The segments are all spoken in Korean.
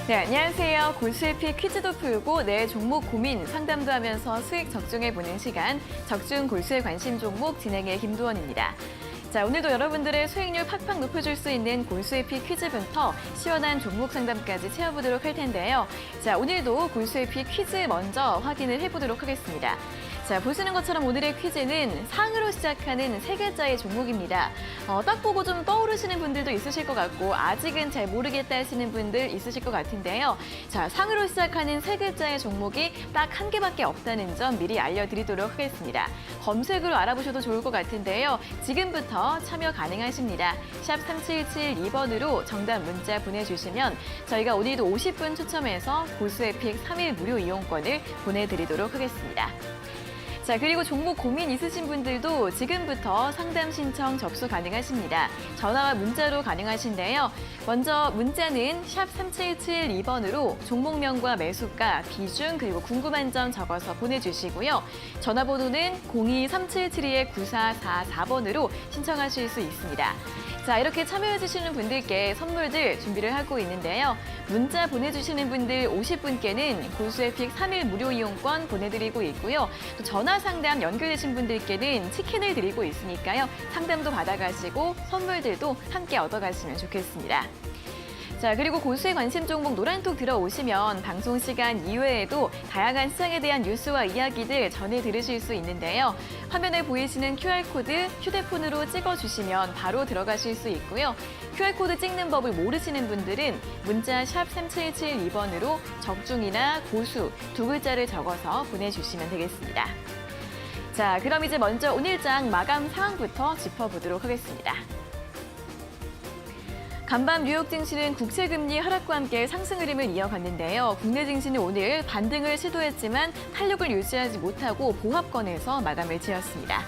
네, 안녕하세요. 골수에피 퀴즈도 풀고 내 종목 고민 상담도 하면서 수익 적중해보는 시간, 적중 골수의 관심 종목 진행의 김도원입니다. 자, 오늘도 여러분들의 수익률 팍팍 높여줄 수 있는 골수에피 퀴즈부터 시원한 종목 상담까지 채워보도록 할 텐데요. 자, 오늘도 골수에피 퀴즈 먼저 확인을 해보도록 하겠습니다. 자, 보시는 것처럼 오늘의 퀴즈는 상으로 시작하는 세 글자의 종목입니다. 딱 보고 좀 떠오르시는 분들도 있으실 것 같고 아직은 잘 모르겠다 하시는 분들 있으실 것 같은데요. 자, 상으로 시작하는 세 글자의 종목이 딱 한 개밖에 없다는 점 미리 알려드리도록 하겠습니다. 검색으로 알아보셔도 좋을 것 같은데요. 지금부터 참여 가능하십니다. 샵 3772번으로 정답 문자 보내주시면 저희가 오늘도 50분 추첨해서 골수에픽 3일 무료 이용권을 보내드리도록 하겠습니다. 자, 그리고 종목 고민 있으신 분들도 지금부터 상담 신청 접수 가능하십니다. 전화와 문자로 가능하신데요. 먼저 문자는 샵 3772번으로 종목명과 매수가, 비중, 그리고 궁금한 점 적어서 보내주시고요. 전화번호는 02-3772-9444번으로 신청하실 수 있습니다. 자, 이렇게 참여해주시는 분들께 선물들 준비를 하고 있는데요. 문자 보내주시는 분들 50분께는 골수에픽 3일 무료 이용권 보내드리고 있고요. 또 전화 상담 연결되신 분들께는 치킨을 드리고 있으니까요. 상담도 받아가시고 선물들도 함께 얻어가시면 좋겠습니다. 자, 그리고 골수의 관심 종목 노란톡 들어오시면 방송 시간 이외에도 다양한 시장에 대한 뉴스와 이야기들 전해 들으실 수 있는데요. 화면에 보이시는 QR코드 휴대폰으로 찍어주시면 바로 들어가실 수 있고요. QR코드 찍는 법을 모르시는 분들은 문자 샵 3772번으로 적중이나 고수 두 글자를 적어서 보내주시면 되겠습니다. 자, 그럼 이제 먼저 오늘장 마감 상황부터 짚어보도록 하겠습니다. 간밤 뉴욕 증시는 국채금리 하락과 함께 상승 흐름을 이어갔는데요. 국내 증시는 오늘 반등을 시도했지만 탄력을 유지하지 못하고 보합권에서 마감을 지었습니다.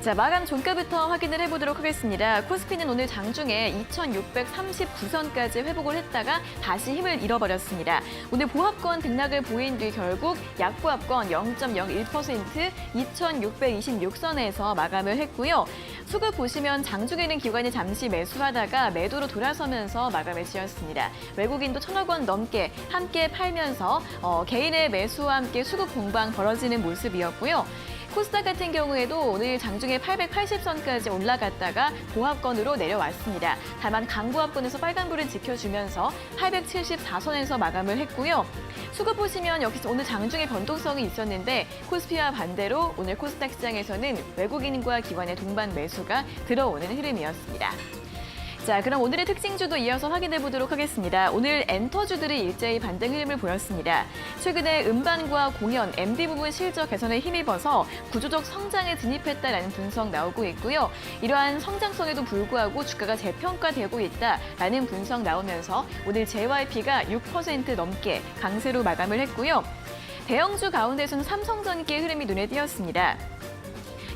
자, 마감 종가부터 확인을 해보도록 하겠습니다. 코스피는 오늘 장중에 2639선까지 회복을 했다가 다시 힘을 잃어버렸습니다. 오늘 보합권 등락을 보인 뒤 결국 약보합권 0.01% 2626선에서 마감을 했고요. 수급 보시면 장중에는 기관이 잠시 매수하다가 매도로 돌아서면서 마감을 지었습니다. 외국인도 1,000억 원 넘게 함께 팔면서 개인의 매수와 함께 수급 공방 벌어지는 모습이었고요. 코스닥 같은 경우에도 오늘 장중에 880선까지 올라갔다가 보합권으로 내려왔습니다. 다만 강보합권에서 빨간불을 지켜주면서 874선에서 마감을 했고요. 수급 보시면 역시 오늘 장중에 변동성이 있었는데 코스피와 반대로 오늘 코스닥 시장에서는 외국인과 기관의 동반 매수가 들어오는 흐름이었습니다. 자, 그럼 오늘의 특징주도 이어서 확인해 보도록 하겠습니다. 오늘 엔터주들이 일제히 반등 흐름을 보였습니다. 최근에 음반과 공연, MD 부분 실적 개선에 힘입어서 구조적 성장에 진입했다라는 분석 나오고 있고요. 이러한 성장성에도 불구하고 주가가 재평가되고 있다라는 분석 나오면서 오늘 JYP가 6% 넘게 강세로 마감을 했고요. 대형주 가운데서는 삼성전기의 흐름이 눈에 띄었습니다.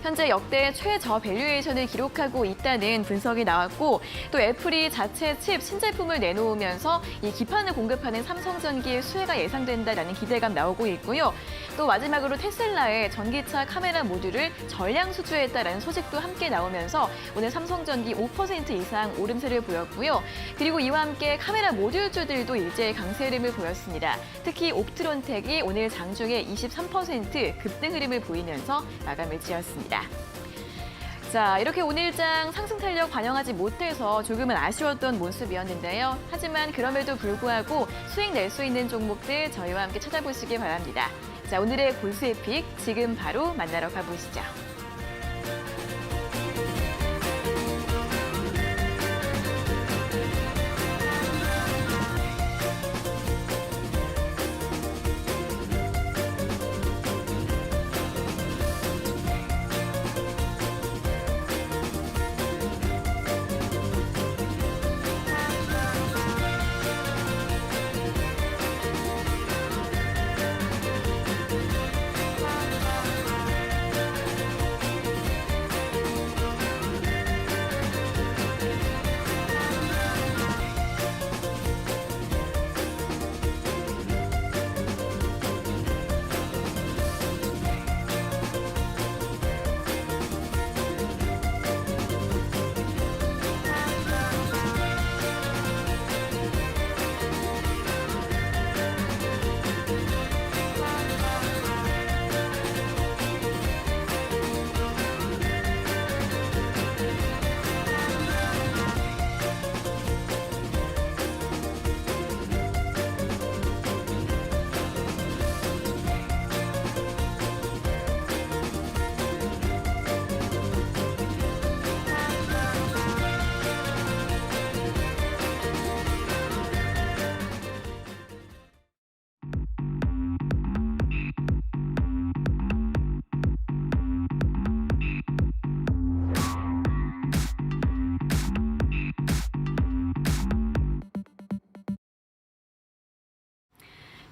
현재 역대 최저 밸류에이션을 기록하고 있다는 분석이 나왔고 또 애플이 자체 칩 신제품을 내놓으면서 이 기판을 공급하는 삼성전기의 수혜가 예상된다라는 기대감 나오고 있고요. 또 마지막으로 테슬라의 전기차 카메라 모듈을 전량 수주했다라는 소식도 함께 나오면서 오늘 삼성전기 5% 이상 오름세를 보였고요. 그리고 이와 함께 카메라 모듈주들도 일제히 강세 흐름을 보였습니다. 특히 옵트론텍이 오늘 장중에 23% 급등 흐름을 보이면서 마감을 지었습니다. 자, 이렇게 오늘장 상승 탄력 반영하지 못해서 조금은 아쉬웠던 모습이었는데요. 하지만 그럼에도 불구하고 수익 낼 수 있는 종목들 저희와 함께 찾아보시기 바랍니다. 자, 오늘의 골수에픽 지금 바로 만나러 가보시죠.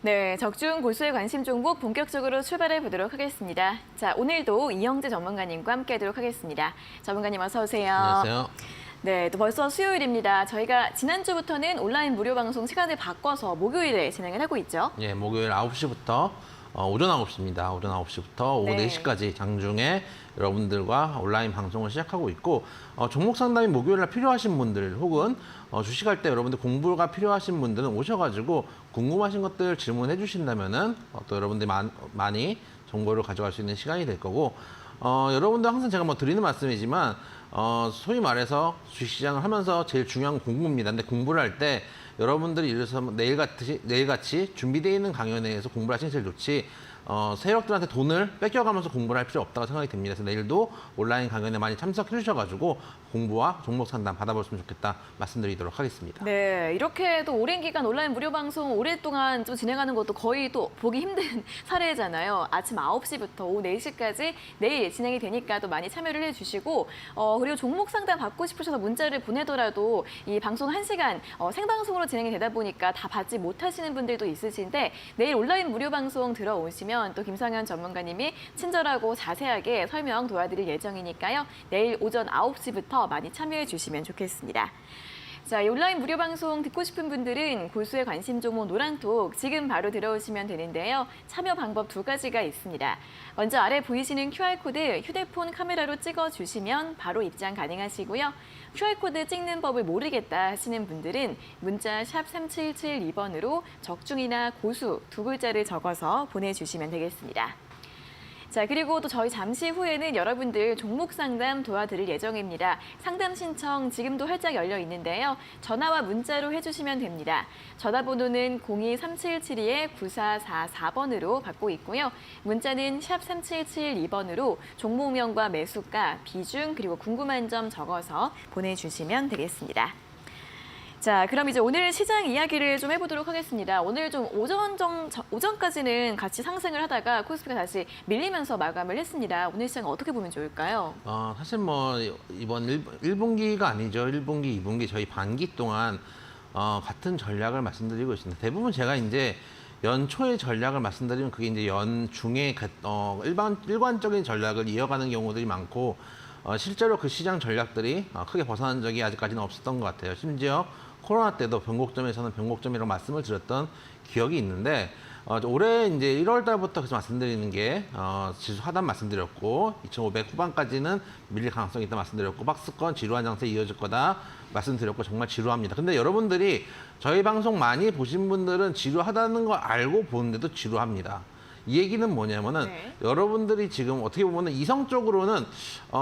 네, 적중 고수의 관심 종목 본격적으로 출발해 보도록 하겠습니다. 자, 오늘도 이영재 전문가님과 함께하도록 하겠습니다. 전문가님 어서 오세요. 안녕하세요. 네, 또 벌써 수요일입니다. 저희가 지난주부터는 온라인 무료 방송 시간을 바꿔서 목요일에 진행을 하고 있죠. 예, 목요일 9시부터 오전 9시입니다. 오전 9시부터 오후 네. 4시까지 장중에 여러분들과 온라인 방송을 시작하고 있고 종목 상담이 목요일 날 필요하신 분들 혹은 주식할 때 여러분들 공부가 필요하신 분들은 오셔가지고 궁금하신 것들 질문해 주신다면은 또 여러분들이 많이 정보를 가져갈 수 있는 시간이 될 거고 여러분들 항상 제가 뭐 드리는 말씀이지만 소위 말해서 주식시장을 하면서 제일 중요한 건 공부입니다. 근데 공부를 할 때 여러분들이 예를 들어서 내일같이 준비되어 있는 강연에 의해서 공부를 하시는 게 제일 좋지 세력들한테 돈을 뺏겨가면서 공부를 할 필요 없다고 생각이 듭니다. 그래서 내일도 온라인 강연에 많이 참석해 주셔가지고 공부와 종목 상담 받아보시면 좋겠다 말씀드리도록 하겠습니다. 네, 이렇게 또 오랜 기간 온라인 무료 방송 오랫동안 좀 진행하는 것도 거의 또 보기 힘든 사례잖아요. 아침 9시부터 오후 4시까지 내일 진행이 되니까 또 많이 참여를 해주시고 그리고 종목 상담 받고 싶으셔서 문자를 보내더라도 이 방송 1시간 생방송으로 진행이 되다 보니까 다 받지 못하시는 분들도 있으신데 내일 온라인 무료 방송 들어오시면 또 김성현 전문가님이 친절하고 자세하게 설명 도와드릴 예정이니까요. 내일 오전 9시부터 많이 참여해 주시면 좋겠습니다. 자, 이 온라인 무료 방송 듣고 싶은 분들은 고수의 관심 종목 노란톡 지금 바로 들어오시면 되는데요. 참여 방법 2가지가 있습니다. 먼저 아래 보이시는 QR코드 휴대폰 카메라로 찍어주시면 바로 입장 가능하시고요. QR코드 찍는 법을 모르겠다 하시는 분들은 문자 샵 3772번으로 적중이나 고수 2글자를 적어서 보내주시면 되겠습니다. 자, 그리고 또 저희 잠시 후에는 여러분들 종목 상담 도와드릴 예정입니다. 상담 신청 지금도 활짝 열려 있는데요. 전화와 문자로 해주시면 됩니다. 전화번호는 02-3772-9444번으로 받고 있고요. 문자는 샵 3772번으로 종목명과 매수가, 비중, 그리고 궁금한 점 적어서 보내주시면 되겠습니다. 자, 그럼 이제 오늘 시장 이야기를 좀 해보도록 하겠습니다. 오늘 좀 오전까지는 같이 상승을 하다가 코스피가 다시 밀리면서 마감을 했습니다. 오늘 시장 어떻게 보면 좋을까요? 사실 뭐 이번 1분기가 아니죠. 1분기, 2분기 저희 반기 동안 같은 전략을 말씀드리고 있습니다. 대부분 제가 이제 연초의 전략을 말씀드리면 그게 이제 연중에 일관적인 전략을 이어가는 경우들이 많고 실제로 그 시장 전략들이 크게 벗어난 적이 아직까지는 없었던 것 같아요. 심지어 코로나 때도 변곡점에서는 변곡점이라고 말씀을 드렸던 기억이 있는데 올해 이제 1월 달부터 계속 말씀드리는 게 지수 하단 말씀드렸고 2,500 후반까지는 밀릴 가능성이 있다 말씀드렸고 박스권 지루한 장세 이어질 거다 말씀드렸고 정말 지루합니다. 근데 여러분들이 저희 방송 많이 보신 분들은 지루하다는 거 알고 보는데도 지루합니다. 이 얘기는 뭐냐면은 여러분들이 지금 어떻게 보면은 이성적으로는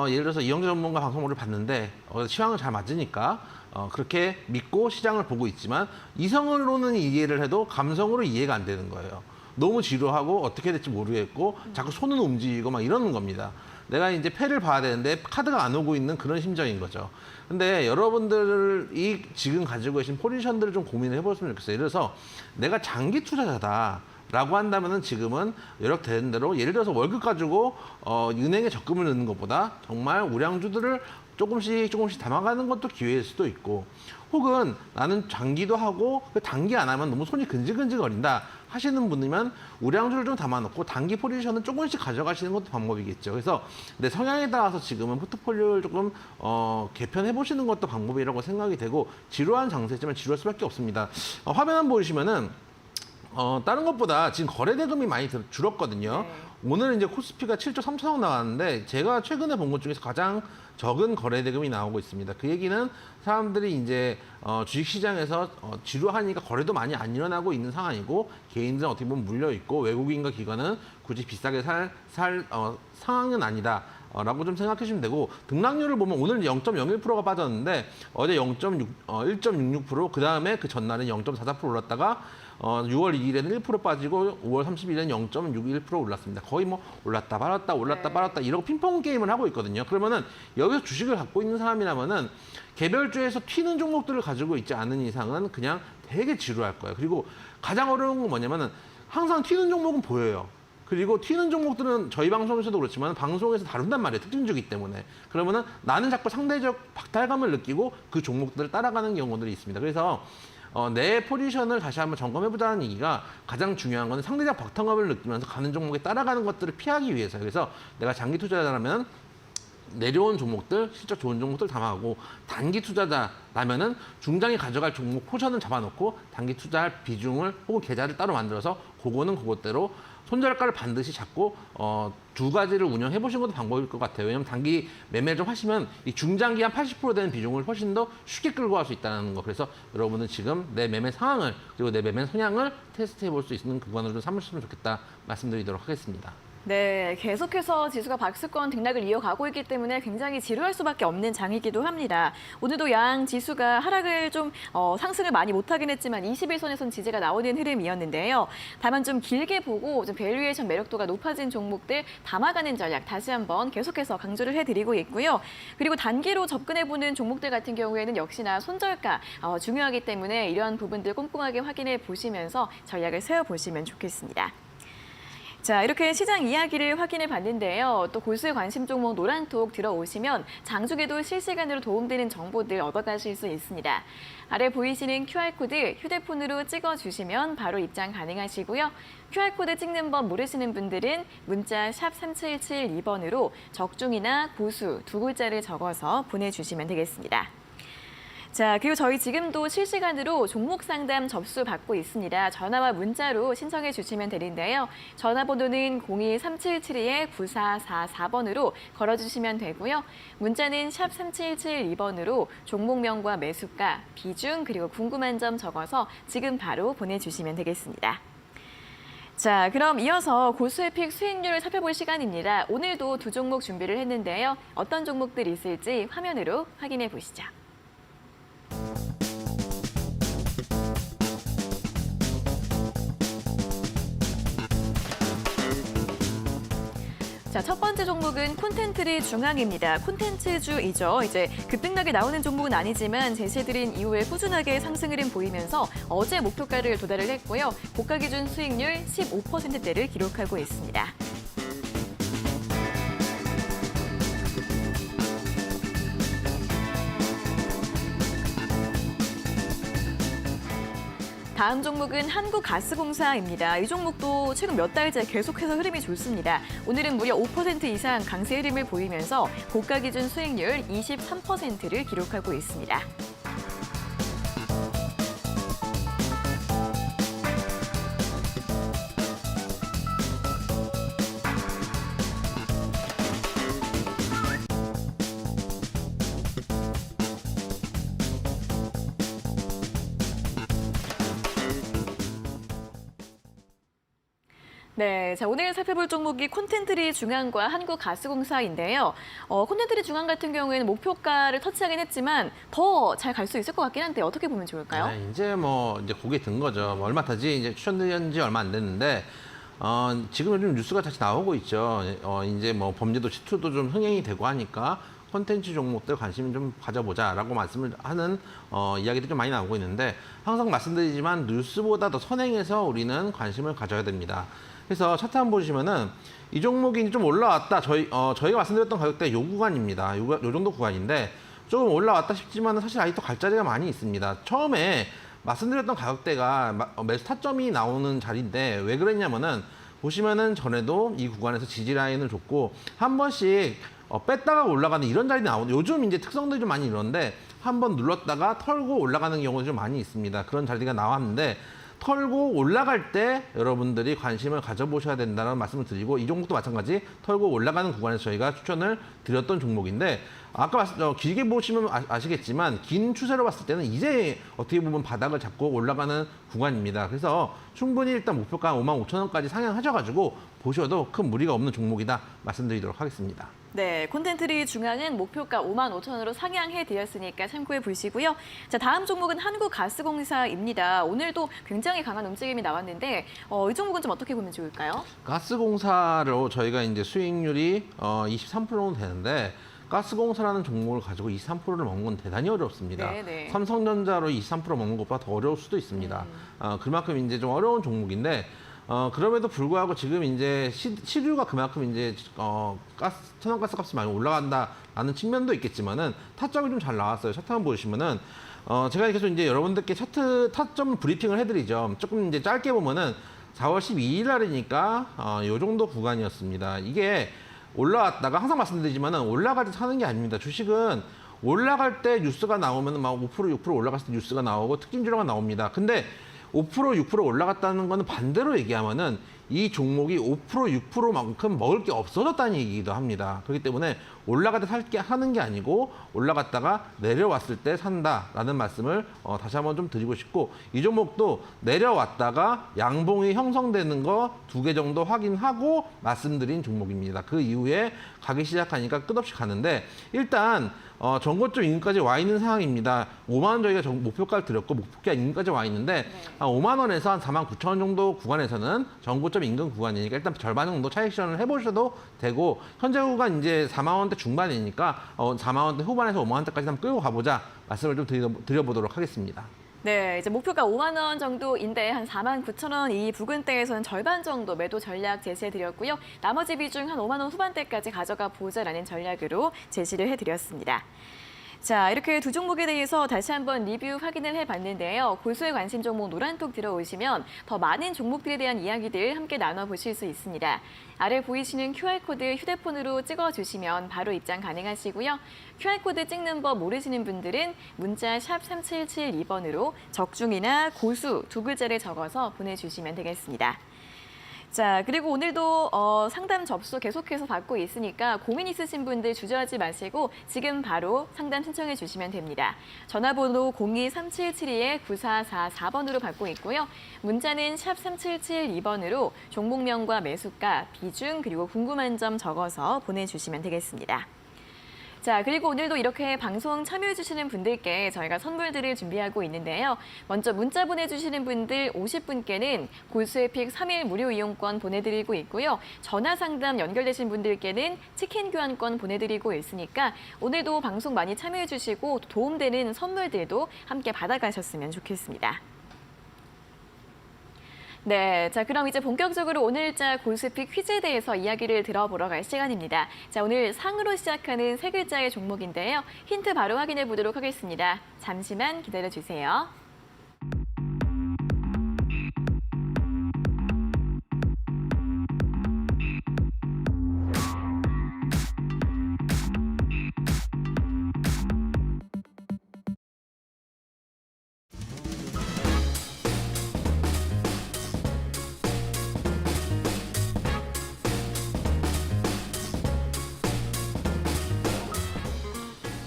예를 들어서 이영재 전문가 방송을 봤는데 취향을 잘 맞으니까 그렇게 믿고 시장을 보고 있지만 이성으로는 이해를 해도 감성으로 이해가 안 되는 거예요. 너무 지루하고 어떻게 될지 모르겠고 자꾸 손은 움직이고 막 이러는 겁니다. 내가 이제 패를 봐야 되는데 카드가 안 오고 있는 그런 심정인 거죠. 근데 여러분들이 지금 가지고 계신 포지션들을 좀 고민을 해보셨으면 좋겠어요. 예를 들어서 내가 장기 투자자다. 라고 한다면은 지금은 요약된 대로 예를 들어서 월급 가지고 은행에 적금을 넣는 것보다 정말 우량주들을 조금씩 담아가는 것도 기회일 수도 있고 혹은 나는 장기도 하고 단기 안 하면 너무 손이 근질근질거린다 하시는 분이면 우량주를 좀 담아놓고 단기 포지션은 조금씩 가져가시는 것도 방법이겠죠. 그래서 내 성향에 따라서 지금은 포트폴리오를 조금 개편해 보시는 것도 방법이라고 생각이 되고 지루한 장세지만 지루할 수밖에 없습니다. 화면 한번 보시면은 다른 것보다 지금 거래 대금이 많이 줄었거든요. 오늘 이제 코스피가 7조 3천억 나왔는데 제가 최근에 본 것 중에서 가장 적은 거래 대금이 나오고 있습니다. 그 얘기는 사람들이 이제 주식시장에서 지루하니까 거래도 많이 안 일어나고 있는 상황이고 개인들은 어떻게 보면 물려 있고 외국인과 기관은 굳이 비싸게 살 상황은 아니다. 라고 좀 생각해 주시면 되고 등락률을 보면 오늘 0.01%가 빠졌는데 어제 1.66% 그 전날은 0.44% 올랐다가 6월 2일에는 1% 빠지고 5월 30일에는 0.61% 올랐습니다. 거의 뭐 올랐다 말았다 이러고 핑퐁 게임을 하고 있거든요. 그러면은 여기서 주식을 갖고 있는 사람이라면은 개별주에서 튀는 종목들을 가지고 있지 않은 이상은 그냥 되게 지루할 거예요. 그리고 가장 어려운 건 뭐냐면은 항상 튀는 종목은 보여요. 그리고 튀는 종목들은 저희 방송에서도 그렇지만 방송에서 다룬단 말이에요. 특징주기 때문에. 그러면은 나는 자꾸 상대적 박탈감을 느끼고 그 종목들을 따라가는 경우들이 있습니다. 그래서 내 포지션을 다시 한번 점검해보자는 얘기가 가장 중요한 건 상대적 박탈감을 느끼면서 가는 종목에 따라가는 것들을 피하기 위해서. 그래서 내가 장기 투자자라면 내려온 종목들, 실적 좋은 종목들 담아가고 단기 투자자라면은 중장기 가져갈 종목 포션을 잡아놓고 단기 투자할 비중을 혹은 계좌를 따로 만들어서 그거는 그것대로 손절가를 반드시 잡고 두 가지를 운영해 보시는 것도 방법일 것 같아요. 왜냐하면 단기 매매를 좀 하시면 이 중장기 한 80% 되는 비중을 훨씬 더 쉽게 끌고 갈 수 있다는 거. 그래서 여러분은 지금 내 매매 상황을 그리고 내 매매 성향을 테스트해 볼 수 있는 구간으로 좀 삼으시면 좋겠다 말씀드리도록 하겠습니다. 네, 계속해서 지수가 박스권 등락을 이어가고 있기 때문에 굉장히 지루할 수밖에 없는 장이기도 합니다. 오늘도 양 지수가 하락을 좀 상승을 많이 못하긴 했지만 21선에선 지지가 나오는 흐름이었는데요. 다만 좀 길게 보고 좀 밸류에이션 매력도가 높아진 종목들 담아가는 전략 다시 한번 계속해서 강조를 해드리고 있고요. 그리고 단기로 접근해보는 종목들 같은 경우에는 역시나 손절가 중요하기 때문에 이런 부분들 꼼꼼하게 확인해 보시면서 전략을 세워보시면 좋겠습니다. 자, 이렇게 시장 이야기를 확인해 봤는데요. 또 고수의 관심 종목 노란톡 들어오시면 장중에도 실시간으로 도움되는 정보들 얻어가실 수 있습니다. 아래 보이시는 QR코드 휴대폰으로 찍어주시면 바로 입장 가능하시고요. QR코드 찍는 법 모르시는 분들은 문자 샵 3772번으로 적중이나 고수 두 글자를 적어서 보내주시면 되겠습니다. 자, 그리고 저희 지금도 실시간으로 종목 상담 접수 받고 있습니다. 전화와 문자로 신청해 주시면 되는데요. 전화번호는 02377-9444번으로 걸어주시면 되고요. 문자는 샵 3772번으로 종목명과 매수가, 비중, 그리고 궁금한 점 적어서 지금 바로 보내주시면 되겠습니다. 자, 그럼 이어서 고수의 픽 수익률을 살펴볼 시간입니다. 오늘도 두 종목 준비를 했는데요. 어떤 종목들이 있을지 화면으로 확인해 보시죠. 자, 첫 번째 종목은 콘텐츠리 중앙입니다. 콘텐츠주이죠. 이제 급등락이 나오는 종목은 아니지만 제시해드린 이후에 꾸준하게 상승 흐름 보이면서 어제 목표가를 도달을 했고요. 고가 기준 수익률 15%대를 기록하고 있습니다. 다음 종목은 한국가스공사입니다. 이 종목도 최근 몇 달째 계속해서 흐름이 좋습니다. 오늘은 무려 5% 이상 강세 흐름을 보이면서 고가 기준 수익률 23%를 기록하고 있습니다. 네, 자, 오늘 살펴볼 종목이 콘텐츠리 중앙과 한국가스공사인데요. 콘텐츠리 중앙 같은 경우에는 목표가를 터치하긴 했지만 더 잘 갈 수 있을 것 같긴 한데 어떻게 보면 좋을까요? 네, 이제 고개 든 거죠. 얼마 타지 이제 추천드린 지 얼마 안 됐는데 지금 요즘 뉴스가 다시 나오고 있죠. 이제 범죄도 시투도 좀 흥행이 되고 하니까 콘텐츠 종목들 관심 좀 가져보자라고 말씀을 하는 이야기들이 좀 많이 나오고 있는데 항상 말씀드리지만 뉴스보다 더 선행해서 우리는 관심을 가져야 됩니다. 그래서 차트 한번 보시면은 이 종목이 좀 올라왔다. 저희가 말씀드렸던 가격대 요 구간입니다. 요 정도 구간인데 조금 올라왔다 싶지만 사실 아직도 갈 자리가 많이 있습니다. 처음에 말씀드렸던 가격대가 매수 타점이 나오는 자리인데 왜 그랬냐면은 보시면은 전에도 이 구간에서 지지 라인을 줬고 한 번씩 뺐다가 올라가는 이런 자리 나오는 요즘 이제 특성들이 좀 많이 이런데 한 번 눌렀다가 털고 올라가는 경우도 좀 많이 있습니다. 그런 자리가 나왔는데 털고 올라갈 때 여러분들이 관심을 가져보셔야 된다는 말씀을 드리고 이 종목도 마찬가지 털고 올라가는 구간에서 저희가 추천을 드렸던 종목인데 아까 길게 보시면 아시겠지만 긴 추세로 봤을 때는 이제 어떻게 보면 바닥을 잡고 올라가는 구간입니다. 그래서 충분히 일단 목표가 55,000원까지 상향하셔가지고 보셔도 큰 무리가 없는 종목이다 말씀드리도록 하겠습니다. 네, 콘텐츠리 중앙은 목표가 55,000원으로 상향해드렸으니까 참고해 보시고요. 자, 다음 종목은 한국가스공사입니다. 오늘도 굉장히 강한 움직임이 나왔는데 이 종목은 좀 어떻게 보면 좋을까요? 가스공사로 저희가 이제 수익률이 23%는 되는데 가스공사라는 종목을 가지고 23%를 먹는 건 대단히 어렵습니다. 네네. 삼성전자로 23% 먹는 것보다 더 어려울 수도 있습니다. 그만큼 이제 좀 어려운 종목인데 그럼에도 불구하고 지금 이제 시류가 그만큼 이제 천연가스 값이 많이 올라간다라는 측면도 있겠지만은 타점이 좀 잘 나왔어요. 차트 한번 보시면은 제가 계속 이제 여러분들께 차트 타점 브리핑을 해드리죠. 조금 이제 짧게 보면은 4월 12일 날이니까 요 정도 구간이었습니다. 이게 올라왔다가 항상 말씀드리지만은 올라갈 때 사는 게 아닙니다. 주식은 올라갈 때 뉴스가 나오면 막 5%, 6% 올라갔을 때 뉴스가 나오고 특징 주로가 나옵니다. 근데 5%, 6% 올라갔다는 거는 반대로 얘기하면은 이 종목이 5%, 6%만큼 먹을 게 없어졌다는 얘기기도 합니다. 그렇기 때문에 올라갈 때 사는 게 아니고 올라갔다가 내려왔을 때 산다라는 말씀을 다시 한번 좀 드리고 싶고, 이 종목도 내려왔다가 양봉이 형성되는 거 2개 정도 확인하고 말씀드린 종목입니다. 그 이후에 가기 시작하니까 끝없이 가는데, 일단 전고점 인근까지 와 있는 상황입니다. 5만 원 저희가 목표가를 드렸고 목표가 인근까지 와 있는데 5만 원에서 한 4만 9천 원 정도 구간에서는 전고점 인근 구간이니까 일단 절반 정도 차익 실현을 해보셔도 되고, 현재 구간 이제 4만 원대 중반이니까 4만 원대 후반에서 5만 원대까지 한번 끌고 가보자 말씀을 좀 드려보도록 하겠습니다. 네, 이제 목표가 5만 원 정도인데 한 4만 9천 원 이 부근대에서는 절반 정도 매도 전략 제시해드렸고요. 나머지 비중 한 5만 원 후반대까지 가져가 보자라는 전략으로 제시를 해드렸습니다. 자, 이렇게 두 종목에 대해서 다시 한번 리뷰 확인을 해봤는데요. 고수의 관심 종목 노란톡 들어오시면 더 많은 종목들에 대한 이야기들 함께 나눠보실 수 있습니다. 아래 보이시는 QR코드 휴대폰으로 찍어주시면 바로 입장 가능하시고요. QR코드 찍는 법 모르시는 분들은 문자 샵 3772번으로 적중이나 고수 두 글자를 적어서 보내주시면 되겠습니다. 자, 그리고 오늘도 상담 접수 계속해서 받고 있으니까 고민 있으신 분들 주저하지 마시고 지금 바로 상담 신청해 주시면 됩니다. 전화번호 02-3772-9444번으로 받고 있고요. 문자는 샵 3772번으로 종목명과 매수가, 비중, 그리고 궁금한 점 적어서 보내주시면 되겠습니다. 자, 그리고 오늘도 이렇게 방송 참여해주시는 분들께 저희가 선물들을 준비하고 있는데요. 먼저 문자 보내주시는 분들 50분께는 골수의 픽 3일 무료 이용권 보내드리고 있고요. 전화 상담 연결되신 분들께는 치킨 교환권 보내드리고 있으니까 오늘도 방송 많이 참여해주시고 도움되는 선물들도 함께 받아가셨으면 좋겠습니다. 네, 자 그럼 이제 본격적으로 오늘자 골수픽 퀴즈에 대해서 이야기를 들어보러 갈 시간입니다. 자, 오늘 상으로 시작하는 세 글자의 종목인데요. 힌트 바로 확인해 보도록 하겠습니다. 잠시만 기다려주세요.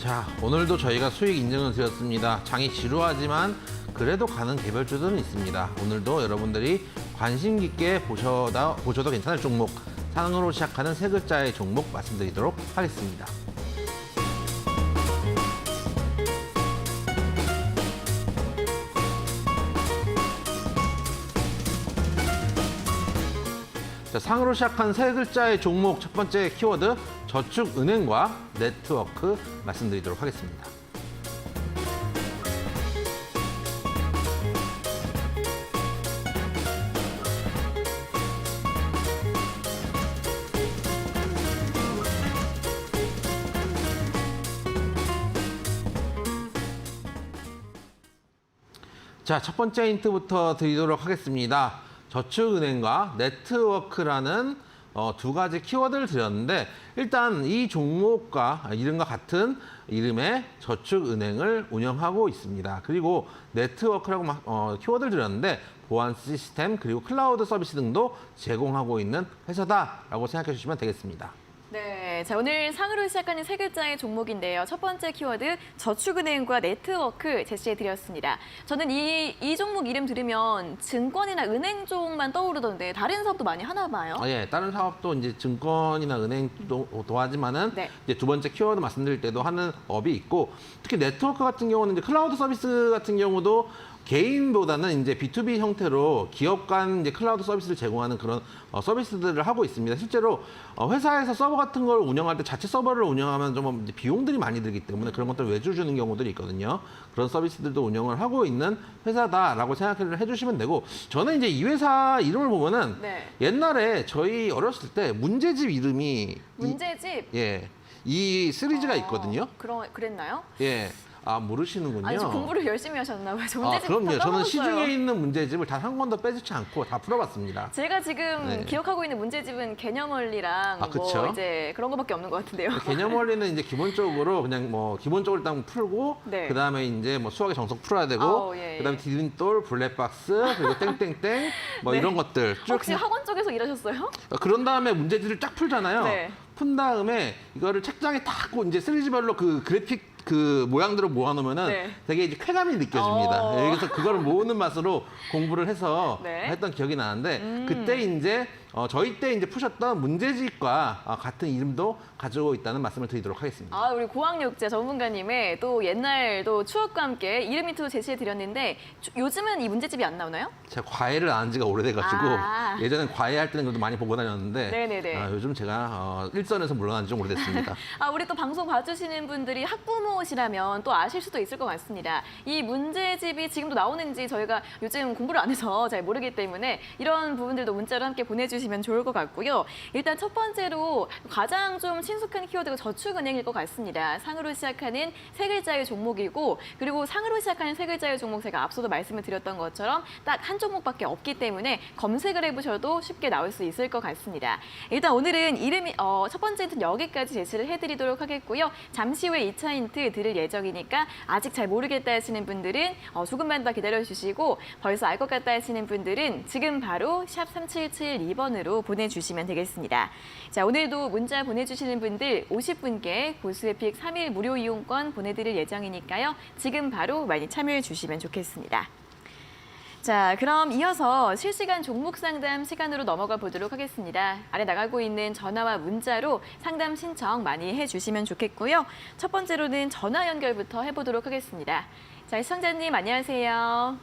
자, 오늘도 저희가 수익 인증을 드렸습니다. 장이 지루하지만 그래도 가는 개별주들은 있습니다. 오늘도 여러분들이 관심 깊게 보셔도 괜찮을 종목, 상으로 시작하는 세 글자의 종목 말씀드리도록 하겠습니다. 자, 상으로 시작한 세 글자의 종목 첫 번째 키워드 저축은행과 네트워크 말씀드리도록 하겠습니다. 자, 첫 번째 힌트부터 드리도록 하겠습니다. 저축은행과 네트워크라는 두 가지 키워드를 드렸는데, 일단 이 종목과 이름과 같은 이름의 저축은행을 운영하고 있습니다. 그리고 네트워크라고 키워드를 드렸는데 보안 시스템 그리고 클라우드 서비스 등도 제공하고 있는 회사다라고 생각해 주시면 되겠습니다. 네, 자 오늘 상으로 시작하는 세 글자의 종목인데요. 첫 번째 키워드 저축은행과 네트워크 제시해드렸습니다. 저는 이 종목 이름 들으면 증권이나 은행 쪽만 떠오르던데 다른 사업도 많이 하나 봐요. 예, 다른 사업도 이제 증권이나 은행도 하지만은 네. 이제 두 번째 키워드 말씀드릴 때도 하는 업이 있고, 특히 네트워크 같은 경우는 이제 클라우드 서비스 같은 경우도 개인보다는 이제 B2B 형태로 기업 간 이제 클라우드 서비스를 제공하는 그런 서비스들을 하고 있습니다. 실제로 회사에서 서버 같은 걸 운영할 때 자체 서버를 운영하면 좀 이제 비용들이 많이 들기 때문에 그런 것들을 외주 주는 경우들이 있거든요. 그런 서비스들도 운영을 하고 있는 회사다라고 생각을 해주시면 되고, 저는 이제 이 회사 이름을 보면은 네. 옛날에 저희 어렸을 때 문제집 이름이 문제집. 이 시리즈가 있거든요. 그랬나요? 예. 모르시는군요. 아니, 저 공부를 열심히 하셨나 봐요. 저 아, 문제집 그럼요. 다 저는 까먹었어요. 시중에 있는 문제집을 단 한 권도 빼지치 않고 다 풀어봤습니다. 제가 지금 네. 기억하고 있는 문제집은 개념 원리랑 뭐 그쵸? 이제 그런 거밖에 없는 것 같은데요. 개념 원리는 이제 기본적으로 그냥 뭐 기본적으로 일단 풀고 네. 그다음에 이제 뭐 수학의 정석 풀어야 되고 아우, 예, 예. 그다음에 디딤돌, 블랙박스 그리고 땡땡땡 뭐 네. 이런 것들 쭉 혹시 학원 쪽에서 일하셨어요? 그런 다음에 문제지를 쫙 풀잖아요. 네. 푼 다음에 이거를 책장에 딱 이제 시리즈별로 그 그래픽 그 모양들을 모아놓으면은 네. 되게 이제 쾌감이 느껴집니다. 그래서 그거를 모으는 맛으로 공부를 해서 네. 했던 기억이 나는데 그때 이제 저희 때 이제 푸셨던 문제집과 같은 이름도 가지고 있다는 말씀을 드리도록 하겠습니다. 아, 우리 고학력제 전문가님의 또 옛날 또 추억과 함께 이름이 또 제시해 드렸는데 요즘은 이 문제집이 안 나오나요? 제가 과외를 안 한 지가 오래돼가지고 아. 예전엔 과외할 때는 그래도 많이 보고 다녔는데 네네네. 요즘 제가 일선에서 물러난 지 좀 오래됐습니다. 아, 우리 또 방송 봐주시는 분들이 학부모시라면 또 아실 수도 있을 것 같습니다. 이 문제집이 지금도 나오는지 저희가 요즘 공부를 안 해서 잘 모르기 때문에 이런 부분들도 문자로 함께 보내주시면 좋을 것 같고요. 일단 첫 번째로 가장 좀 친숙한 키워드가 저축은행일 것 같습니다. 상으로 시작하는 세 글자의 종목이고 그리고 상으로 시작하는 세 글자의 종목 제가 앞서도 말씀을 드렸던 것처럼 딱 한 종목밖에 없기 때문에 검색을 해보셔도 쉽게 나올 수 있을 것 같습니다. 일단 오늘은 이름이 첫 번째 힌트는 여기까지 제시를 해드리도록 하겠고요. 잠시 후에 2차 힌트 드릴 예정이니까 아직 잘 모르겠다 하시는 분들은 조금만 더 기다려주시고 벌써 알 것 같다 하시는 분들은 지금 바로 샵 3772번으로 보내주시면 되겠습니다. 자, 오늘도 문자 보내주시는 분들 50분께 고스회픽 3일 무료 이용권 보내드릴 예정이니까요. 지금 바로 많이 참여해 주시면 좋겠습니다. 자, 그럼 이어서 실시간 종목 상담 시간으로 넘어가 보도록 하겠습니다. 아래 나가고 있는 전화와 문자로 상담 신청 많이 해주시면 좋겠고요. 첫 번째로는 전화 연결부터 해보도록 하겠습니다. 자, 시청자님 안녕하세요.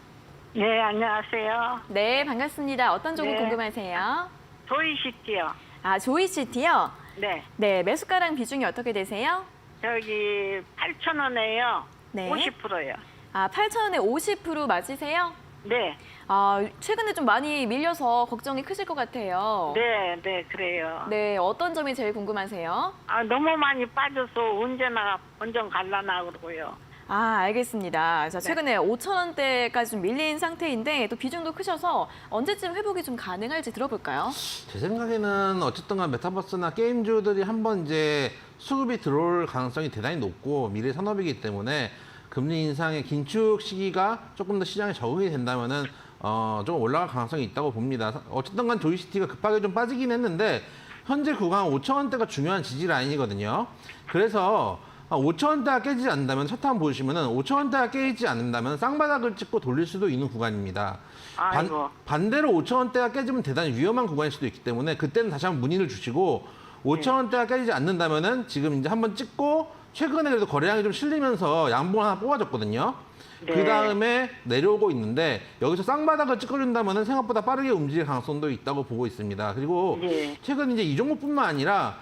네, 안녕하세요. 네, 반갑습니다. 어떤 종목 네. 궁금하세요? 조이시티요. 아, 조이시티요? 네, 네, 매수가랑 비중이 어떻게 되세요? 저기 8,000원에요. 네. 50%요. 아, 8,000원에 50% 맞으세요? 네, 최근에 좀 많이 밀려서 걱정이 크실 것 같아요. 네, 네, 그래요. 네, 어떤 점이 제일 궁금하세요? 너무 많이 빠져서 언제나 본전 갈라나 그러고요. 아, 알겠습니다. 자, 최근에 5,000원대까지 좀 밀린 상태인데 또 비중도 크셔서 언제쯤 회복이 좀 가능할지 들어볼까요? 제 생각에는 어쨌든 간 메타버스나 게임주들이 한번 이제 수급이 들어올 가능성이 대단히 높고 미래 산업이기 때문에 금리 인상의 긴축 시기가 조금 더 시장에 적응이 된다면은 좀 올라갈 가능성이 있다고 봅니다. 어쨌든 간 조이시티가 급하게 좀 빠지긴 했는데 현재 구간 5,000원대가 중요한 지지 라인이거든요. 그래서 5,000원대가 깨지지 않는다면 차트 한번 보시면은 5,000원대가 깨지지 않는다면 쌍바닥을 찍고 돌릴 수도 있는 구간입니다. 아이고. 반대로 5,000원대가 깨지면 대단히 위험한 구간일 수도 있기 때문에 그때는 다시 한번 문의를 주시고 5,000원대가 깨지지 않는다면은 지금 이제 한번 찍고 최근에 그래도 거래량이 좀 실리면서 양봉 하나 뽑아줬거든요. 네. 그 다음에 내려오고 있는데 여기서 쌍바닥을 찍어준다면은 생각보다 빠르게 움직일 가능성도 있다고 보고 있습니다. 그리고 네. 최근 이제 이 종목뿐만 아니라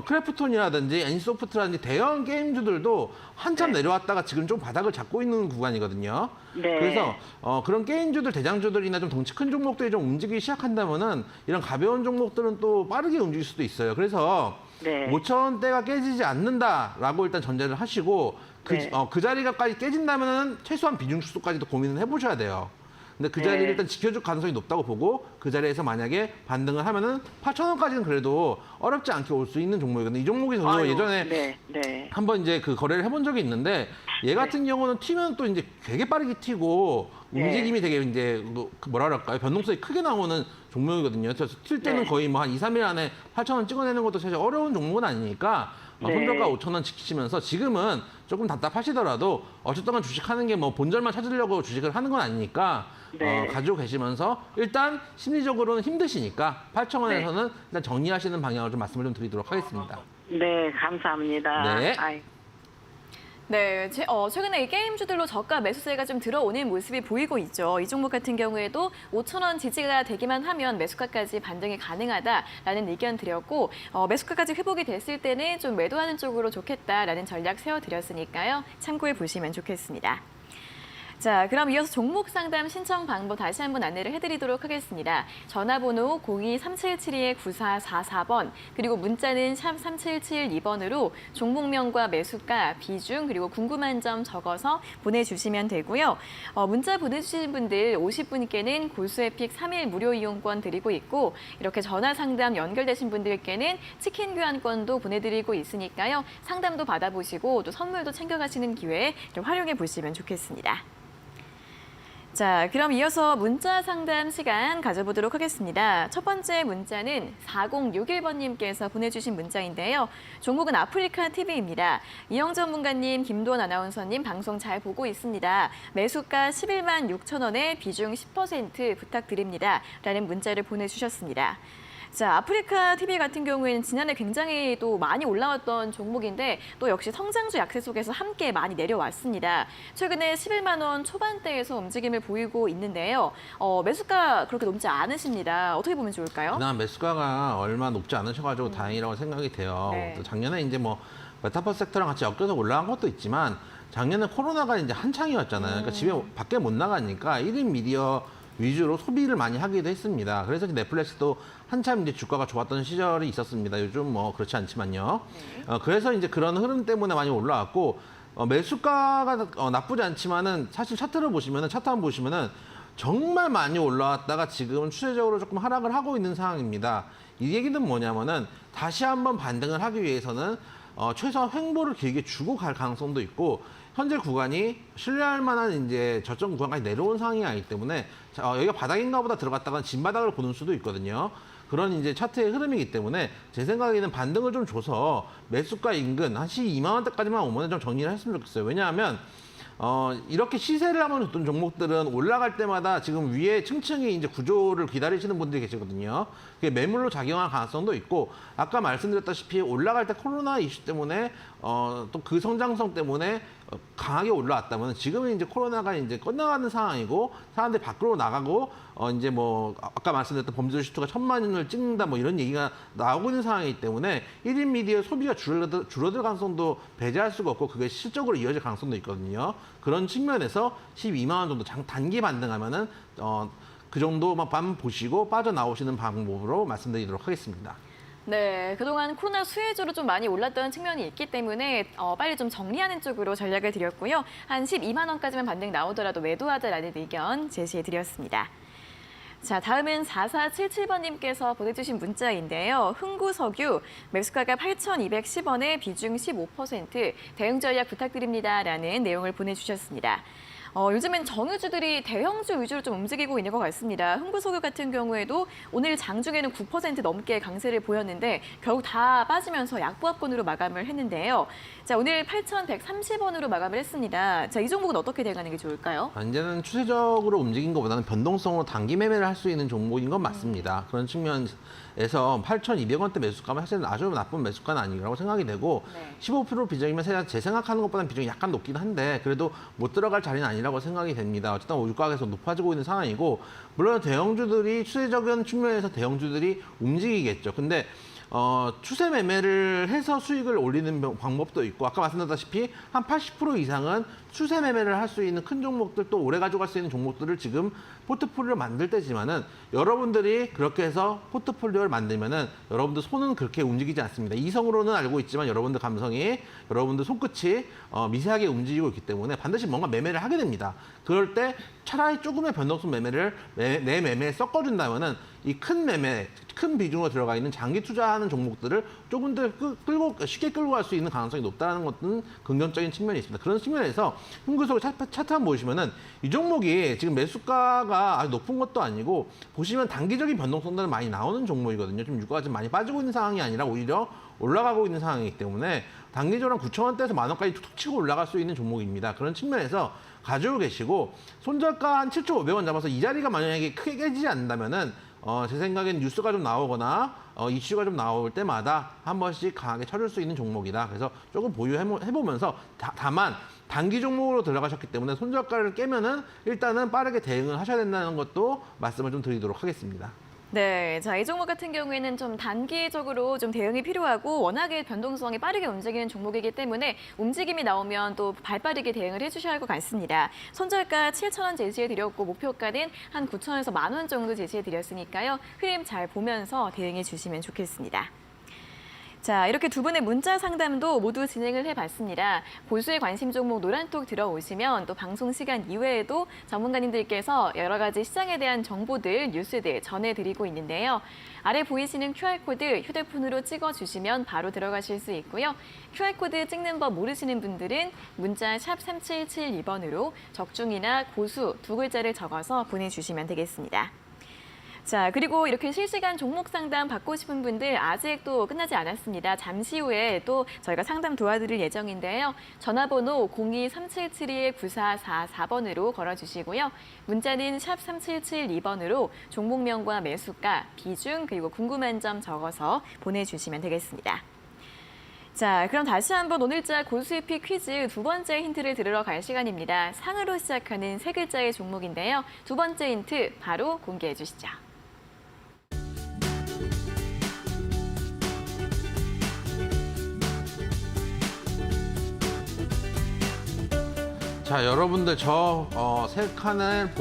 크래프톤이라든지 NC소프트라든지 대형 게임주들도 한참 네. 내려왔다가 지금 좀 바닥을 잡고 있는 구간이거든요. 네. 그래서 그런 게임주들, 대장주들이나 좀 덩치 큰 종목들이 좀 움직이기 시작한다면은 이런 가벼운 종목들은 또 빠르게 움직일 수도 있어요. 그래서 네. 5,000원대가 깨지지 않는다라고 일단 전제를 하시고 네. 그 자리가까지 깨진다면은 최소한 비중 축소까지도 고민을 해보셔야 돼요. 근데 그 네. 자리를 일단 지켜줄 가능성이 높다고 보고 그 자리에서 만약에 반등을 하면은 8,000원까지는 그래도 어렵지 않게 올 수 있는 종목이거든요. 이 종목이 저도 아유, 예전에 네, 네. 한번 이제 그 거래를 해본 적이 있는데 얘 같은 경우는 튀면 또 이제 되게 빠르게 튀고 네. 움직임이 되게 이제 그 뭐라 그럴까요? 변동성이 크게 나오는 종목이거든요. 그래서 튈 때는 네. 거의 뭐 한 2, 3일 안에 8,000원 찍어내는 것도 사실 어려운 종목은 아니니까 네. 손절가 5,000원 지키시면서 지금은 조금 답답하시더라도 어쨌든 간 주식하는 게 뭐 본절만 찾으려고 주식을 하는 건 아니니까 네. 가지고 계시면서 일단 심리적으로는 힘드시니까 8,000원에서는 일단 정리하시는 방향으로 좀 말씀을 좀 드리도록 하겠습니다. 네, 감사합니다. 네. 네, 최근에 이 게임주들로 저가 매수세가 좀 들어오는 모습이 보이고 있죠. 이 종목 같은 경우에도 5,000원 지지가 되기만 하면 매수가까지 반등이 가능하다라는 의견 드렸고 매수가까지 회복이 됐을 때는 좀 매도하는 쪽으로 좋겠다라는 전략 세워드렸으니까요. 참고해 보시면 좋겠습니다. 자, 그럼 이어서 종목 상담 신청 방법 다시 한번 안내를 해드리도록 하겠습니다. 전화번호 02-3772-9444번 그리고 문자는 샵 3772번으로 종목명과 매수가, 비중 그리고 궁금한 점 적어서 보내주시면 되고요. 문자 보내주신 분들 50분께는 고수에픽 3일 무료 이용권 드리고 있고 이렇게 전화 상담 연결되신 분들께는 치킨 교환권도 보내드리고 있으니까요. 상담도 받아보시고 또 선물도 챙겨가시는 기회에 활용해 보시면 좋겠습니다. 자, 그럼 이어서 문자 상담 시간 가져보도록 하겠습니다. 첫 번째 문자는 4061번님께서 보내주신 문자인데요. 종목은 아프리카 TV입니다. 이영 전문가님, 김도원 아나운서님 방송 잘 보고 있습니다. 매수가 11만 6천 원에 비중 10% 부탁드립니다. 라는 문자를 보내주셨습니다. 자, 아프리카 TV 같은 경우에는 지난해 굉장히 또 많이 올라왔던 종목인데 또 역시 성장주 약세 속에서 함께 많이 내려왔습니다. 최근에 11만 원 초반대에서 움직임을 보이고 있는데요. 매수가 그렇게 높지 않으십니다. 어떻게 보면 좋을까요? 그다음 매수가가 얼마 높지 않으셔가지고 다행이라고 생각이 돼요. 네. 또 작년에 이제 뭐 메타버스 섹터랑 같이 엮여서 올라간 것도 있지만 작년에 코로나가 이제 한창이었잖아요. 그러니까 집에 밖에 못 나가니까 1인 미디어 위주로 소비를 많이 하기도 했습니다. 그래서 넷플릭스도 한참 이제 주가가 좋았던 시절이 있었습니다. 요즘 뭐 그렇지 않지만요. 그래서 이제 그런 흐름 때문에 많이 올라왔고 매수가가 나쁘지 않지만은 사실 차트를 보시면은 차트 한번 보시면은 정말 많이 올라왔다가 지금은 추세적으로 조금 하락을 하고 있는 상황입니다. 이 얘기는 뭐냐면은 다시 한번 반등을 하기 위해서는 최소한 횡보를 길게 주고 갈 가능성도 있고 현재 구간이 신뢰할 만한 이제 저점 구간까지 내려온 상황이 아니기 때문에 여기가 바닥인가 보다 들어갔다가 진바닥을 보는 수도 있거든요. 그런 이제 차트의 흐름이기 때문에 제 생각에는 반등을 좀 줘서 매수가 인근 한 12만 원대까지만 오면 좀 정리를 했으면 좋겠어요. 왜냐하면 이렇게 시세를 한번 줬던 종목들은 올라갈 때마다 지금 위에 층층이 이제 구조를 기다리시는 분들이 계시거든요. 그게 매물로 작용할 가능성도 있고, 아까 말씀드렸다시피 올라갈 때 코로나 이슈 때문에 또 그 성장성 때문에 강하게 올라왔다면 지금은 이제 코로나가 이제 끝나가는 상황이고 사람들이 밖으로 나가고 이제 뭐 아까 말씀드렸던 범죄 지수가 1000만 원을 찍는다 뭐 이런 얘기가 나오고 있는 상황이기 때문에 1인 미디어 소비가 줄어들 가능성도 배제할 수가 없고 그게 실적으로 이어질 가능성도 있거든요. 그런 측면에서 12만 원 정도 단기 반등하면은 그 정도만 보시고 빠져나오시는 방법으로 말씀드리도록 하겠습니다. 네, 그동안 코로나 수혜주로 좀 많이 올랐던 측면이 있기 때문에 빨리 좀 정리하는 쪽으로 전략을 드렸고요. 한 12만 원까지만 반등 나오더라도 매도하자라는 의견 제시해드렸습니다. 자, 다음은 4477번님께서 보내주신 문자인데요. 흥구석유 매수가가 8,210원에 비중 15% 대응 전략 부탁드립니다라는 내용을 보내주셨습니다. 요즘엔 정유주들이 대형주 위주로 좀 움직이고 있는 것 같습니다. 흥구석유 같은 경우에도 오늘 장중에는 9% 넘게 강세를 보였는데 결국 다 빠지면서 약보합권으로 마감을 했는데요. 자, 오늘 8,130원으로 마감을 했습니다. 자, 이 종목은 어떻게 대응하는 게 좋을까요? 이제는 추세적으로 움직인 것보다는 변동성으로 단기 매매를 할 수 있는 종목인 건 맞습니다. 그런 측면에서 8,200원대 매수가면 사실은 아주 나쁜 매수가는 아니라고 생각이 되고 네. 15% 비중이면 제 생각하는 것보다는 비중이 약간 높긴 한데 그래도 못 들어갈 자리는 아니라고 생각이 됩니다. 어쨌든 유가가 계속 높아지고 있는 상황이고 물론 대형주들이 추세적인 측면에서 대형주들이 움직이겠죠. 근데 추세 매매를 해서 수익을 올리는 방법도 있고 아까 말씀드렸다시피 한 80% 이상은 추세 매매를 할 수 있는 큰 종목들 또 오래 가져갈 수 있는 종목들을 지금 포트폴리오를 만들 때지만은 여러분들이 그렇게 해서 포트폴리오를 만들면은 여러분들 손은 그렇게 움직이지 않습니다. 이성으로는 알고 있지만 여러분들 감성이 여러분들 손끝이 미세하게 움직이고 있기 때문에 반드시 뭔가 매매를 하게 됩니다. 그럴 때 차라리 조금의 변동성 매매를 내 매매에 섞어준다면은 이 큰 매매, 큰 비중으로 들어가 있는 장기 투자하는 종목들을 조금 더 쉽게 끌고 갈 수 있는 가능성이 높다는 것은 긍정적인 측면이 있습니다. 그런 측면에서 흥구석 차트 한번 보시면은 이 종목이 지금 매수가가 아주 높은 것도 아니고 보시면 단기적인 변동성들은 많이 나오는 종목이거든요. 좀 유가가 좀 많이 빠지고 있는 상황이 아니라 오히려 올라가고 있는 상황이기 때문에 단기적으로 9,000원대에서 10,000원까지 툭툭 치고 올라갈 수 있는 종목입니다. 그런 측면에서 가지고 계시고 손절가 한 7,500원 잡아서 이 자리가 만약에 크게 깨지지 않는다면은 제 생각엔 뉴스가 좀 나오거나 이슈가 좀 나올 때마다 한 번씩 강하게 쳐줄 수 있는 종목이다. 그래서 조금 보유해보면서 다만 단기 종목으로 들어가셨기 때문에 손절가를 깨면은 일단은 빠르게 대응을 하셔야 된다는 것도 말씀을 좀 드리도록 하겠습니다. 네, 자, 이 종목 같은 경우에는 좀 단기적으로 좀 대응이 필요하고 워낙에 변동성이 빠르게 움직이는 종목이기 때문에 움직임이 나오면 또 발빠르게 대응을 해주셔야 할 것 같습니다. 손절가 7,000원 제시해드렸고 목표가는 한 9,000원에서 10,000원 정도 제시해드렸으니까요. 흐름 잘 보면서 대응해 주시면 좋겠습니다. 자, 이렇게 두 분의 문자 상담도 모두 진행을 해봤습니다. 고수의 관심 종목 노란톡 들어오시면 또 방송 시간 이외에도 전문가님들께서 여러 가지 시장에 대한 정보들, 뉴스들 전해드리고 있는데요. 아래 보이시는 QR코드 휴대폰으로 찍어주시면 바로 들어가실 수 있고요. QR코드 찍는 법 모르시는 분들은 문자 샵 3772번으로 적중이나 고수 두 글자를 적어서 보내주시면 되겠습니다. 자, 그리고 이렇게 실시간 종목 상담 받고 싶은 분들 아직 또 끝나지 않았습니다. 잠시 후에 또 저희가 상담 도와드릴 예정인데요. 전화번호 02-377-9444번으로 걸어주시고요. 문자는 샵 3772번으로 종목명과 매수가, 비중, 그리고 궁금한 점 적어서 보내주시면 되겠습니다. 자, 그럼 다시 한번 오늘자 고수익피 퀴즈 두 번째 힌트를 들으러 갈 시간입니다. 상으로 시작하는 세 글자의 종목인데요. 두 번째 힌트 바로 공개해 주시죠. 자, 여러분들 세 칸의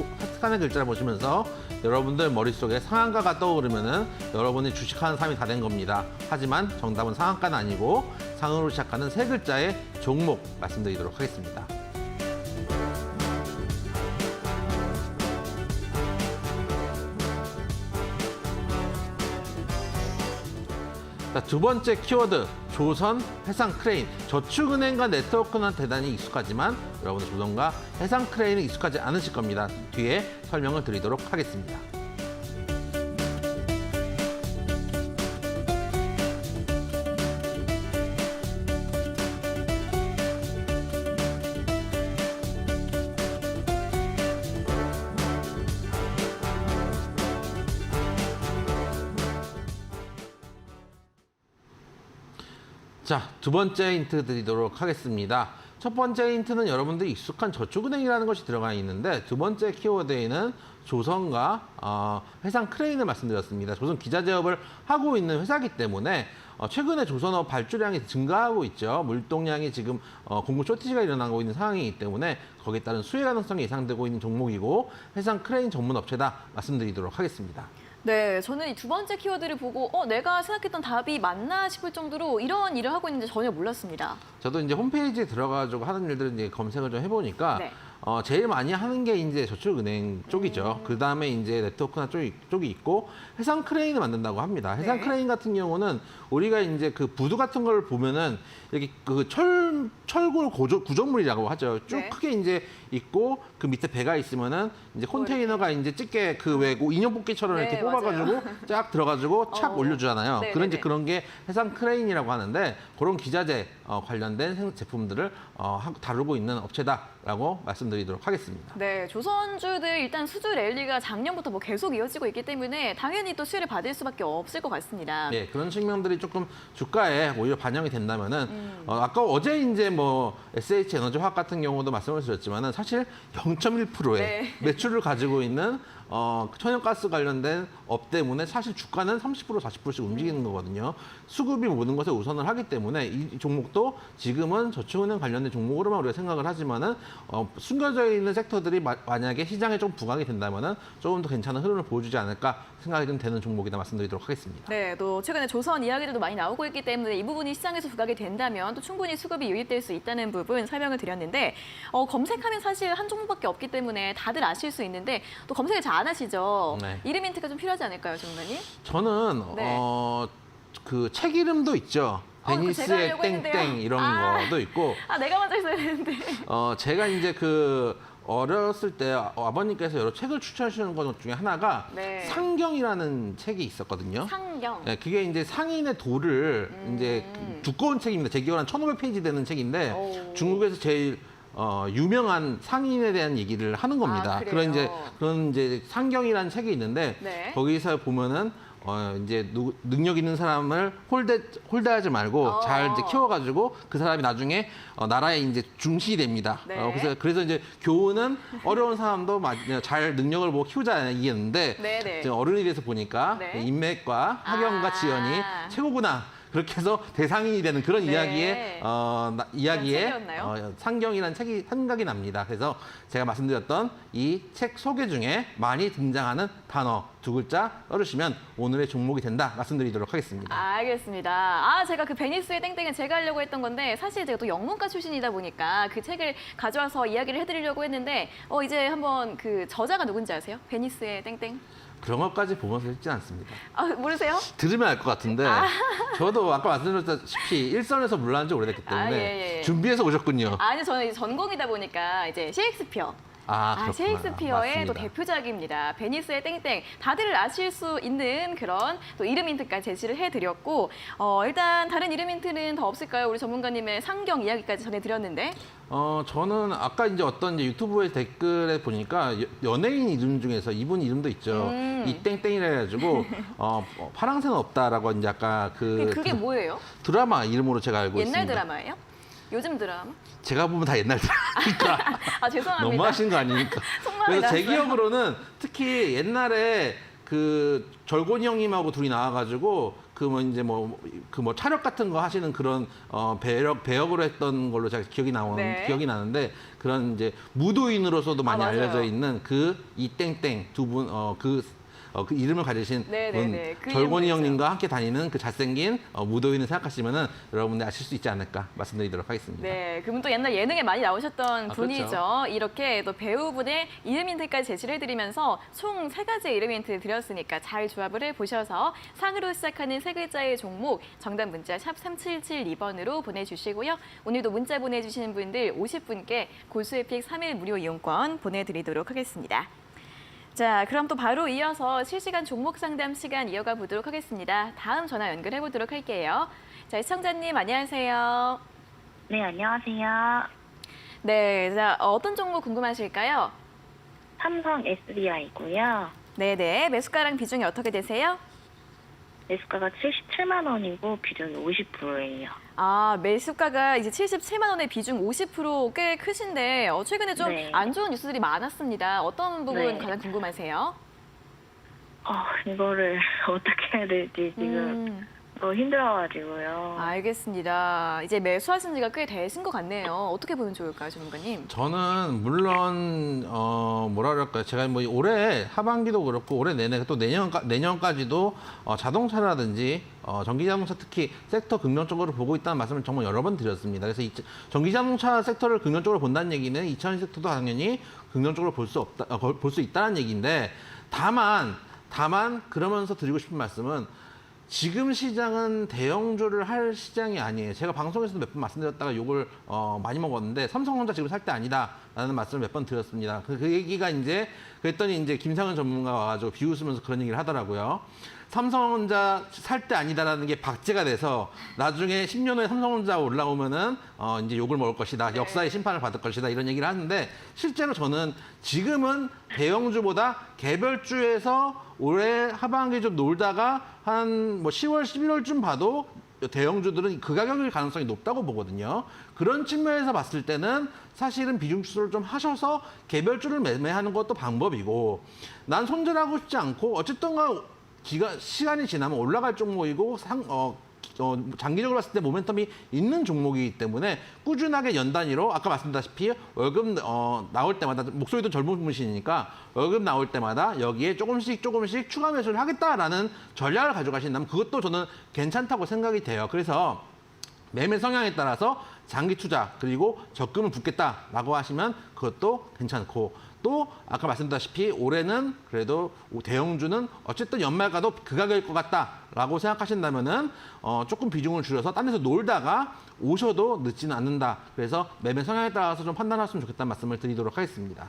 글자를 보시면서 여러분들 머릿속에 상한가가 떠오르면은 여러분이 주식하는 삶이 다 된 겁니다. 하지만 정답은 상한가는 아니고 상으로 시작하는 세 글자의 종목 말씀드리도록 하겠습니다. 자, 두 번째 키워드, 조선, 해상 크레인. 저축은행과 네트워크는 대단히 익숙하지만 여러분들 조선과 해상 크레인은 익숙하지 않으실 겁니다. 뒤에 설명을 드리도록 하겠습니다. 자, 두 번째 힌트 드리도록 하겠습니다. 첫 번째 힌트는 여러분들이 익숙한 저축은행이라는 것이 들어가 있는데 두 번째 키워드에는 조선과 해상 크레인을 말씀드렸습니다. 조선 기자재업을 하고 있는 회사이기 때문에 최근에 조선업 발주량이 증가하고 있죠. 물동량이 지금 공급 쇼티지가 일어나고 있는 상황이기 때문에 거기에 따른 수혜 가능성이 예상되고 있는 종목이고 해상 크레인 전문 업체다 말씀드리도록 하겠습니다. 네, 저는 이 두 번째 키워드를 보고 내가 생각했던 답이 맞나 싶을 정도로 이런 일을 하고 있는지 전혀 몰랐습니다. 저도 이제 홈페이지에 들어가가지고 하는 일들을 이제 검색을 좀 해보니까 네. 제일 많이 하는 게 이제 저축은행 쪽이죠. 그 다음에 이제 네트워크나 쪽이 있고 해상 크레인을 만든다고 합니다. 해상 네. 크레인 같은 경우는 우리가 이제 그 부두 같은 걸 보면은 여기 그 철골 구조물이라고 하죠. 쭉 네. 크게 이제 있고 그 밑에 배가 있으면은 이제 컨테이너가 이제 집게 그 왜 인형 뽑기처럼 네, 이렇게 뽑아가지고 쫙 들어가지고 착 올려주잖아요. 네, 그런 네, 이제 그런 게 해상 크레인이라고 하는데 그런 기자재 관련된 제품들을 다루고 있는 업체다라고 말씀드리도록 하겠습니다. 네, 조선주들 일단 수주 랠리가 작년부터 뭐 계속 이어지고 있기 때문에 당연히 또 수혜를 받을 수밖에 없을 것 같습니다. 네, 그런 측면들이 조금 주가에 오히려 반영이 된다면은 아까 어제 이제 뭐 SH 에너지화학 같은 경우도 말씀을 드렸지만은 사실 0.1%의 네. 매출을 가지고 있는 천연가스 관련된 업 때문에 사실 주가는 30% 40%씩 움직이는 거거든요. 수급이 모든 것에 우선을 하기 때문에 이 종목도 지금은 저축은행 관련된 종목으로만 우리가 생각을 하지만은 숨겨져 있는 섹터들이 만약에 시장에 좀 부각이 된다면은 조금 더 괜찮은 흐름을 보여주지 않을까 생각이 좀 되는 종목이다 말씀드리도록 하겠습니다. 네, 또 최근에 조선 이야기들도 많이 나오고 있기 때문에 이 부분이 시장에서 부각이 된다면 또 충분히 수급이 유입될 수 있다는 부분 설명을 드렸는데 검색하면 사실 한 종목밖에 없기 때문에 다들 아실 수 있는데 또 검색을 잘 안 하시죠. 네. 이름 힌트가 좀 필요하지 않을까요, 전문가님? 저는 네. 그 책 이름도 있죠. 그거 제가 베니스의 하려고 했는데요. 땡땡 이런 것도 있고 내가 먼저 했어야 되는데. 제가 이제 그 어렸을 때 아버님께서 여러 책을 추천해 주시는 것 중에 하나가 네. 상경이라는 책이 있었거든요. 상경. 네, 그게 이제 상인의 도를 이제 두꺼운 책입니다. 제 기억으로 한 1,500페이지 되는 책인데 오. 중국에서 제일 유명한 상인에 대한 얘기를 하는 겁니다. 그래요? 그런 이제 상경이라는 책이 있는데 네. 거기서 보면은 이제 능력 있는 사람을 홀대하지 말고 잘 이제 키워가지고 그 사람이 나중에 나라의 이제 중심이 됩니다. 네. 그래서 이제 교훈은 어려운 사람도 잘 능력을 보고 키우자 이겠는데 네. 이제 어른이 돼서 보니까 네. 인맥과 학연과 지연이 최고구나. 그렇게 해서 대상인이 되는 그런 네. 이야기에 책이었나요? 상경이라는 책이 생각이 납니다. 그래서 제가 말씀드렸던 이 책 소개 중에 많이 등장하는 단어 2글자 써주시면 오늘의 종목이 된다 말씀드리도록 하겠습니다. 알겠습니다. 제가 그 베니스의 땡땡은 제가 하려고 했던 건데 사실 제가 또 영문과 출신이다 보니까 그 책을 가져와서 이야기를 해드리려고 했는데 이제 한번 그 저자가 누군지 아세요? 베니스의 땡땡? 그런 것까지 보면서 읽지 않습니다. 모르세요? 들으면 알 것 같은데 저도 아까 말씀드렸다시피 일선에서 물러난 지 오래됐기 때문에 예. 준비해서 오셨군요. 아니 저는 이제 전공이다 보니까 이제 셰익스피어. 그렇구나. 셰익스피어의 맞습니다. 또 대표작입니다. 베니스의 땡땡. 다들 아실 수 있는 그런 또 이름 힌트까지 제시를 해드렸고 일단 다른 이름 힌트는 더 없을까요? 우리 전문가님의 상경 이야기까지 전해드렸는데. 저는 아까 이제 어떤 이제 유튜브의 댓글에 보니까 연예인 이름 중에서 이분 이름도 있죠. 이 땡땡이라 해가지고 파랑새는 없다라고 이제 아까 그게 뭐예요? 드라마 이름으로 제가 알고 있습니다. 옛날 드라마예요? 요즘 드라마? 제가 보면 다 옛날 드라마니까. 죄송합니다. 너무하신 거 아닙니까? 속마음이 그래서 제 났어요. 기억으로는 특히 옛날에 그 절곤이 형님하고 둘이 나와가지고 촬영 같은 거 하시는 그런 배역으로 했던 걸로 제가 기억이 나는데 그런 이제 무도인으로서도 많이 맞아요. 알려져 있는 그 이땡땡 두 분 그 이름을 가지신 네네네. 분 그 절곤이 이름도 형님과 함께 다니는 그 잘생긴 무도인을 생각하시면은 여러분들 아실 수 있지 않을까 말씀드리도록 하겠습니다. 네, 그분 또 옛날 예능에 많이 나오셨던 분이죠. 그렇죠. 이렇게 또 배우분의 이름 힌트까지 제시를 해드리면서 총 3가지의 이름 힌트를 드렸으니까 잘 조합을 해보셔서 상으로 시작하는 3글자의 종목 정답 문자 샵 3772번으로 보내주시고요. 오늘도 문자 보내주시는 분들 50분께 고수에픽 3일 무료 이용권 보내드리도록 하겠습니다. 자, 그럼 또 바로 이어서 실시간 종목 상담 시간 이어가 보도록 하겠습니다. 다음 전화 연결해 보도록 할게요. 자, 시청자님 안녕하세요. 네, 안녕하세요. 네, 자, 어떤 종목 궁금하실까요? 삼성 SDI고요. 네네, 매수가랑 비중이 어떻게 되세요? 매수가가 77만 원이고 비중이 50%예요. 매수가가 이제 77만 원의 비중 50% 꽤 크신데 최근에 좀 네. 안 좋은 뉴스들이 많았습니다. 어떤 부분 네. 가장 궁금하세요? 이거를 어떻게 해야 될지 지금 너무 힘들어가지고요. 알겠습니다. 이제 매수하신 지가 꽤 되신 것 같네요. 어떻게 보면 좋을까요, 전문가님? 저는 물론 뭐라 그럴까요? 제가 뭐 올해 하반기도 그렇고 올해 내내 또 내년까지도 자동차라든지 전기자동차 특히 섹터 긍정적으로 보고 있다는 말씀을 정말 여러 번 드렸습니다. 그래서 전기자동차 섹터를 긍정적으로 본다는 얘기는 2000 섹터도 당연히 긍정적으로 볼 수 있다는 얘기인데 다만 그러면서 드리고 싶은 말씀은 지금 시장은 대형주를 할 시장이 아니에요. 제가 방송에서도 몇 번 말씀드렸다가 욕을 많이 먹었는데 삼성전자 지금 살 때 아니다라는 말씀을 몇 번 드렸습니다. 그 얘기가 그랬더니 이제 김상은 전문가가 와가지고 비웃으면서 그런 얘기를 하더라고요. 삼성전자 살 때 아니다라는 게 박제가 돼서 나중에 10년 후에 삼성전자 올라오면은 이제 욕을 먹을 것이다. 역사의 심판을 받을 것이다. 이런 얘기를 하는데 실제로 저는 지금은 대형주보다 개별주에서 올해 하반기 좀 놀다가 한 10월, 11월쯤 봐도 대형주들은 그 가격일 가능성이 높다고 보거든요. 그런 측면에서 봤을 때는 사실은 비중 추설을 좀 하셔서 개별주를 매매하는 것도 방법이고 난 손절하고 싶지 않고 어쨌든 시간이 지나면 올라갈 종목이고 장기적으로 봤을 때 모멘텀이 있는 종목이기 때문에 꾸준하게 연 단위로 아까 말씀드렸다시피 월급 나올 때마다 목소리도 젊은 분이시니까 월급 나올 때마다 여기에 조금씩 추가 매수를 하겠다라는 전략을 가져가신다면 그것도 저는 괜찮다고 생각이 돼요. 그래서 매매 성향에 따라서 장기 투자 그리고 적금을 붓겠다라고 하시면 그것도 괜찮고 또 아까 말씀드렸다시피 올해는 그래도 대형주는 어쨌든 연말 가도 그 가격일 것 같다라고 생각하신다면은 조금 비중을 줄여서 딴 데서 놀다가 오셔도 늦지는 않는다. 그래서 매매 성향에 따라서 좀 판단하시면 좋겠다는 말씀을 드리도록 하겠습니다.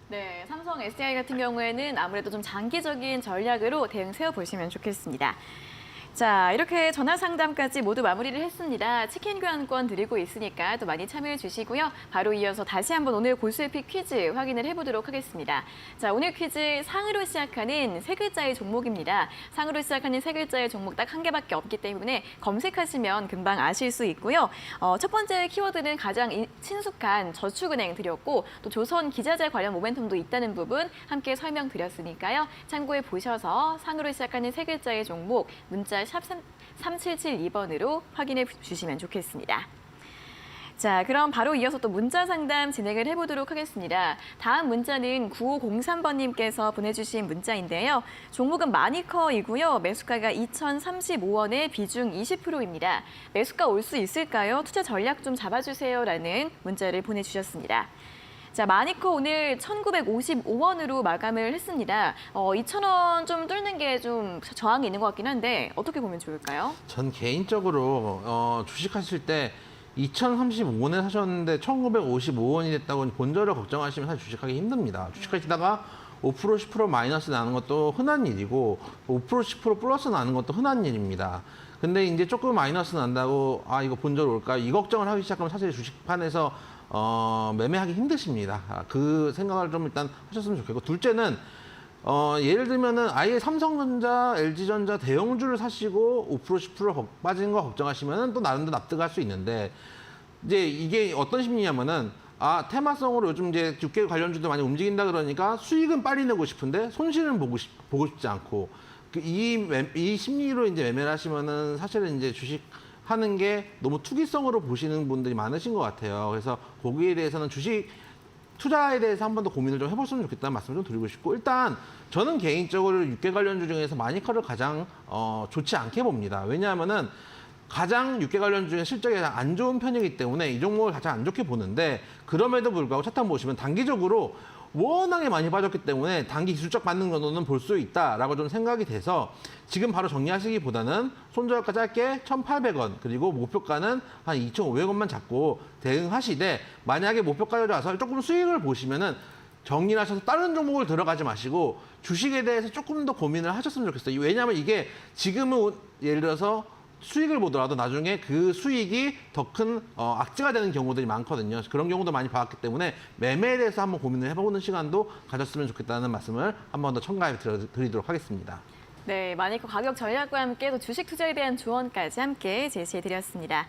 네, 삼성 SDI 같은 경우에는 아무래도 좀 장기적인 전략으로 대응 세워보시면 좋겠습니다. 자, 이렇게 전화 상담까지 모두 마무리를 했습니다. 치킨 교환권 드리고 있으니까 또 많이 참여해 주시고요. 바로 이어서 다시 한번 오늘 골수에픽 퀴즈 확인을 해보도록 하겠습니다. 자, 오늘 퀴즈 상으로 시작하는 세 글자의 종목입니다. 상으로 시작하는 세 글자의 종목 딱 한 개밖에 없기 때문에 검색하시면 금방 아실 수 있고요. 첫 번째 키워드는 가장 친숙한 저축은행 드렸고 또 조선 기자재 관련 모멘텀도 있다는 부분 함께 설명드렸으니까요. 참고해 보셔서 상으로 시작하는 세 글자의 종목 문자 샵 3772번으로 확인해 주시면 좋겠습니다. 자, 그럼 바로 이어서 또 문자 상담 진행을 해보도록 하겠습니다. 다음 문자는 9503번님께서 보내주신 문자인데요. 종목은 마니커이고요. 매수가가 2,035원에 비중 20%입니다. 매수가 올 수 있을까요? 투자 전략 좀 잡아주세요라는 문자를 보내주셨습니다. 자, 마니커 오늘 1,955원으로 마감을 했습니다. 2,000원 좀 뚫는 게 좀 저항이 있는 것 같긴 한데 어떻게 보면 좋을까요? 전 개인적으로 주식하실 때 2,035원에 사셨는데 1,955원이 됐다고 본저를 걱정하시면 사실 주식하기 힘듭니다. 주식하시다가 5% 10% 마이너스 나는 것도 흔한 일이고 5% 10% 플러스 나는 것도 흔한 일입니다. 근데 이제 조금 마이너스 난다고 이거 본저로 올까 이 걱정을 하기 시작하면 사실 주식판에서 매매하기 힘드십니다. 그 생각을 좀 일단 하셨으면 좋겠고, 둘째는 예를 들면은 아예 삼성전자, LG전자 대형주를 사시고 5% 10% 빠진 거 걱정하시면은 또 나름대로 납득할 수 있는데, 이제 이게 어떤 심리냐면은 테마성으로 요즘 이제 주가 관련주도 많이 움직인다 그러니까 수익은 빨리 내고 싶은데 손실은 보고 싶지 않고, 이 심리로 이제 매매를 하시면은 사실은 이제 주식 하는 게 너무 투기성으로 보시는 분들이 많으신 것 같아요. 그래서 거기에 대해서는 주식 투자에 대해서 한 번 더 고민을 좀 해봤으면 좋겠다는 말씀을 좀 드리고 싶고, 일단 저는 개인적으로 육계 관련주 중에서 마니커를 가장 좋지 않게 봅니다. 왜냐하면은 가장 육계 관련 중에 실적이 가장 안 좋은 편이기 때문에 이 종목을 가장 안 좋게 보는데, 그럼에도 불구하고 차트 보시면 단기적으로 워낙에 많이 빠졌기 때문에 단기 기술적 반등 정도는 볼 수 있다라고 좀 생각이 돼서 지금 바로 정리하시기보다는 손절가 짧게 1,800원 그리고 목표가는 한 2,500원만 잡고 대응하시되, 만약에 목표가를 와서 조금 수익을 보시면은 정리를 하셔서 다른 종목을 들어가지 마시고 주식에 대해서 조금 더 고민을 하셨으면 좋겠어요. 왜냐하면 이게 지금은 예를 들어서 수익을 보더라도 나중에 그 수익이 더 큰 악재가 되는 경우들이 많거든요. 그런 경우도 많이 봤기 때문에 매매에 대해서 한번 고민을 해보는 시간도 가졌으면 좋겠다는 말씀을 한 번 더 첨가해 드리도록 하겠습니다. 네, 마니커 가격 전략과 함께 또 주식 투자에 대한 조언까지 함께 제시해드렸습니다.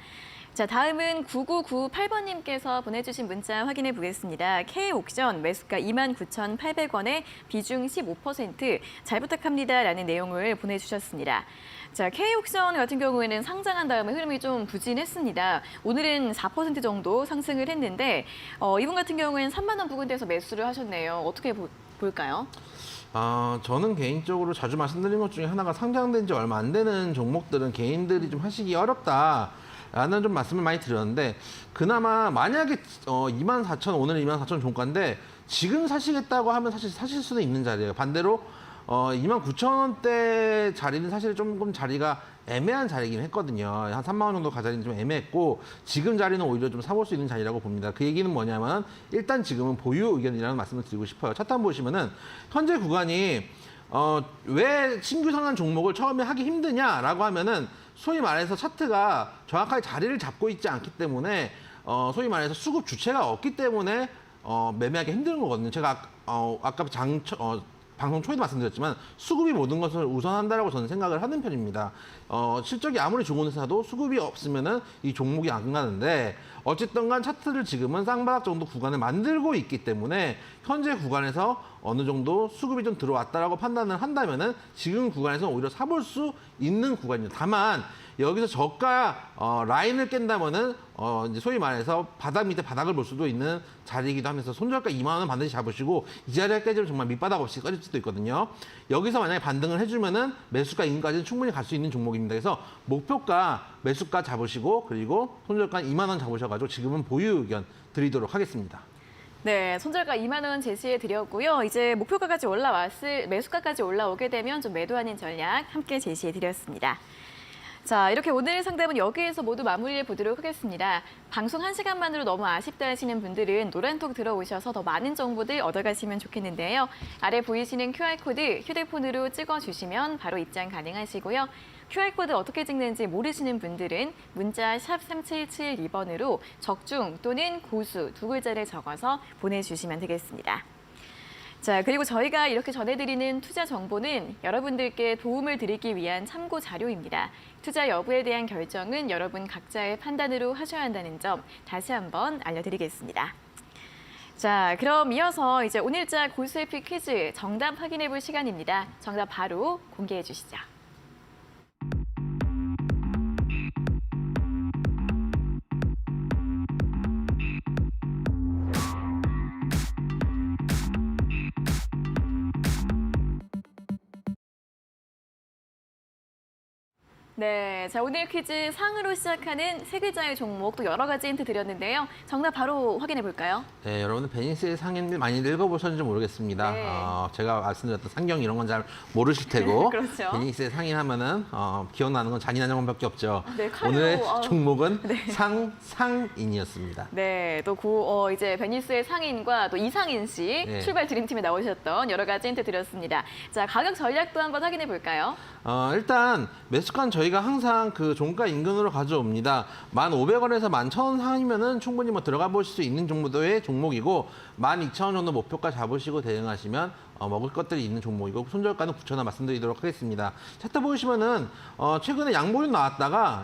자, 다음은 9998번님께서 보내주신 문자 확인해 보겠습니다. K옥션 매수가 29,800원에 비중 15% 잘 부탁합니다라는 내용을 보내주셨습니다. 자, K옥션 같은 경우에는 상장한 다음에 흐름이 좀 부진했습니다. 오늘은 4% 정도 상승을 했는데 이분 같은 경우에는 3만 원 부근대에서 매수를 하셨네요. 어떻게 볼까요? 저는 개인적으로 자주 말씀드린 것 중에 하나가 상장된 지 얼마 안 되는 종목들은 개인들이 좀 하시기 어렵다라는 좀 말씀을 많이 드렸는데, 그나마 만약에 24,000 오늘 24,000 종가인데 지금 사시겠다고 하면 사실 사실 수는 있는 자리예요. 반대로 29,000원대 자리는 사실 조금 자리가 애매한 자리긴 했거든요. 한 3만 원 정도 가자리는 좀 애매했고, 지금 자리는 오히려 좀 사볼 수 있는 자리라고 봅니다. 그 얘기는 뭐냐면 일단 지금은 보유 의견이라는 말씀을 드리고 싶어요. 차트 한번 보시면은 현재 구간이 왜 신규 상한 종목을 처음에 하기 힘드냐라고 하면은 소위 말해서 차트가 정확하게 자리를 잡고 있지 않기 때문에 소위 말해서 수급 주체가 없기 때문에 매매하기 힘든 거거든요. 제가 아까 방송 초에도 말씀드렸지만 수급이 모든 것을 우선한다라고 저는 생각을 하는 편입니다. 실적이 아무리 좋은 회사도 수급이 없으면은 이 종목이 안 가는데, 어쨌든 간 차트를 지금은 쌍바닥 정도 구간을 만들고 있기 때문에 현재 구간에서 어느 정도 수급이 좀 들어왔다라고 판단을 한다면은 지금 구간에서 오히려 사볼 수 있는 구간이에요. 다만 여기서 저가 라인을 깬다면은 이제 소위 말해서 바닥 밑에 바닥을 볼 수도 있는 자리이기도 하면서 손절가 2만 원은 반드시 잡으시고, 이 자리가 깨지면 정말 밑바닥 없이 꺼질 수도 있거든요. 여기서 만약에 반등을 해주면은 매수가 인까지는 충분히 갈 수 있는 종목입니다. 그래서 목표가 매수가 잡으시고 그리고 손절가 2만 원 잡으셔가지고 지금은 보유 의견 드리도록 하겠습니다. 네, 손절가 2만 원 제시해 드렸고요. 이제 목표가까지 매수가까지 올라오게 되면 좀 매도하는 전략 함께 제시해 드렸습니다. 자, 이렇게 오늘 상담은 여기에서 모두 마무리해 보도록 하겠습니다. 방송 1시간만으로 너무 아쉽다 하시는 분들은 노란톡 들어오셔서 더 많은 정보들 얻어가시면 좋겠는데요. 아래 보이시는 QR코드 휴대폰으로 찍어주시면 바로 입장 가능하시고요. QR코드 어떻게 찍는지 모르시는 분들은 문자 샵 3772번으로 적중 또는 고수 두 글자를 적어서 보내주시면 되겠습니다. 자, 그리고 저희가 이렇게 전해드리는 투자 정보는 여러분들께 도움을 드리기 위한 참고 자료입니다. 투자 여부에 대한 결정은 여러분 각자의 판단으로 하셔야 한다는 점 다시 한번 알려드리겠습니다. 자, 그럼 이어서 이제 오늘자 고수해피 퀴즈 정답 확인해 볼 시간입니다. 정답 바로 공개해 주시죠. 네, 자 오늘 퀴즈 상으로 시작하는 세 글자의 종목 또 여러 가지 힌트 드렸는데요. 정답 바로 확인해 볼까요? 네, 여러분들 베니스의 상인 많이 읽어보셨는지 모르겠습니다. 네. 제가 말씀드렸던 상경 이런 건 잘 모르실 테고 그렇죠. 베니스의 상인 하면은 기억나는 건 잔인한 것밖에 없죠. 네, 칼로, 오늘의 종목은 네. 상인이었습니다. 네, 또 이제 베니스의 상인과 또 이상인 씨 네. 출발 드림팀에 나오셨던 여러 가지 힌트 드렸습니다. 자, 가격 전략도 한번 확인해 볼까요? 일단 매수가는 저희가 항상 그 종가 인근으로 가져옵니다. 1,500원에서 11,000원 상이면은 충분히 뭐 들어가 보실 수 있는 정도의 종목이고 12,000원 정도 목표가 잡으시고 대응하시면 먹을 것들이 있는 종목이고 손절가는 9,000원 말씀드리도록 하겠습니다. 차트 보시면은 최근에 양봉이 나왔다가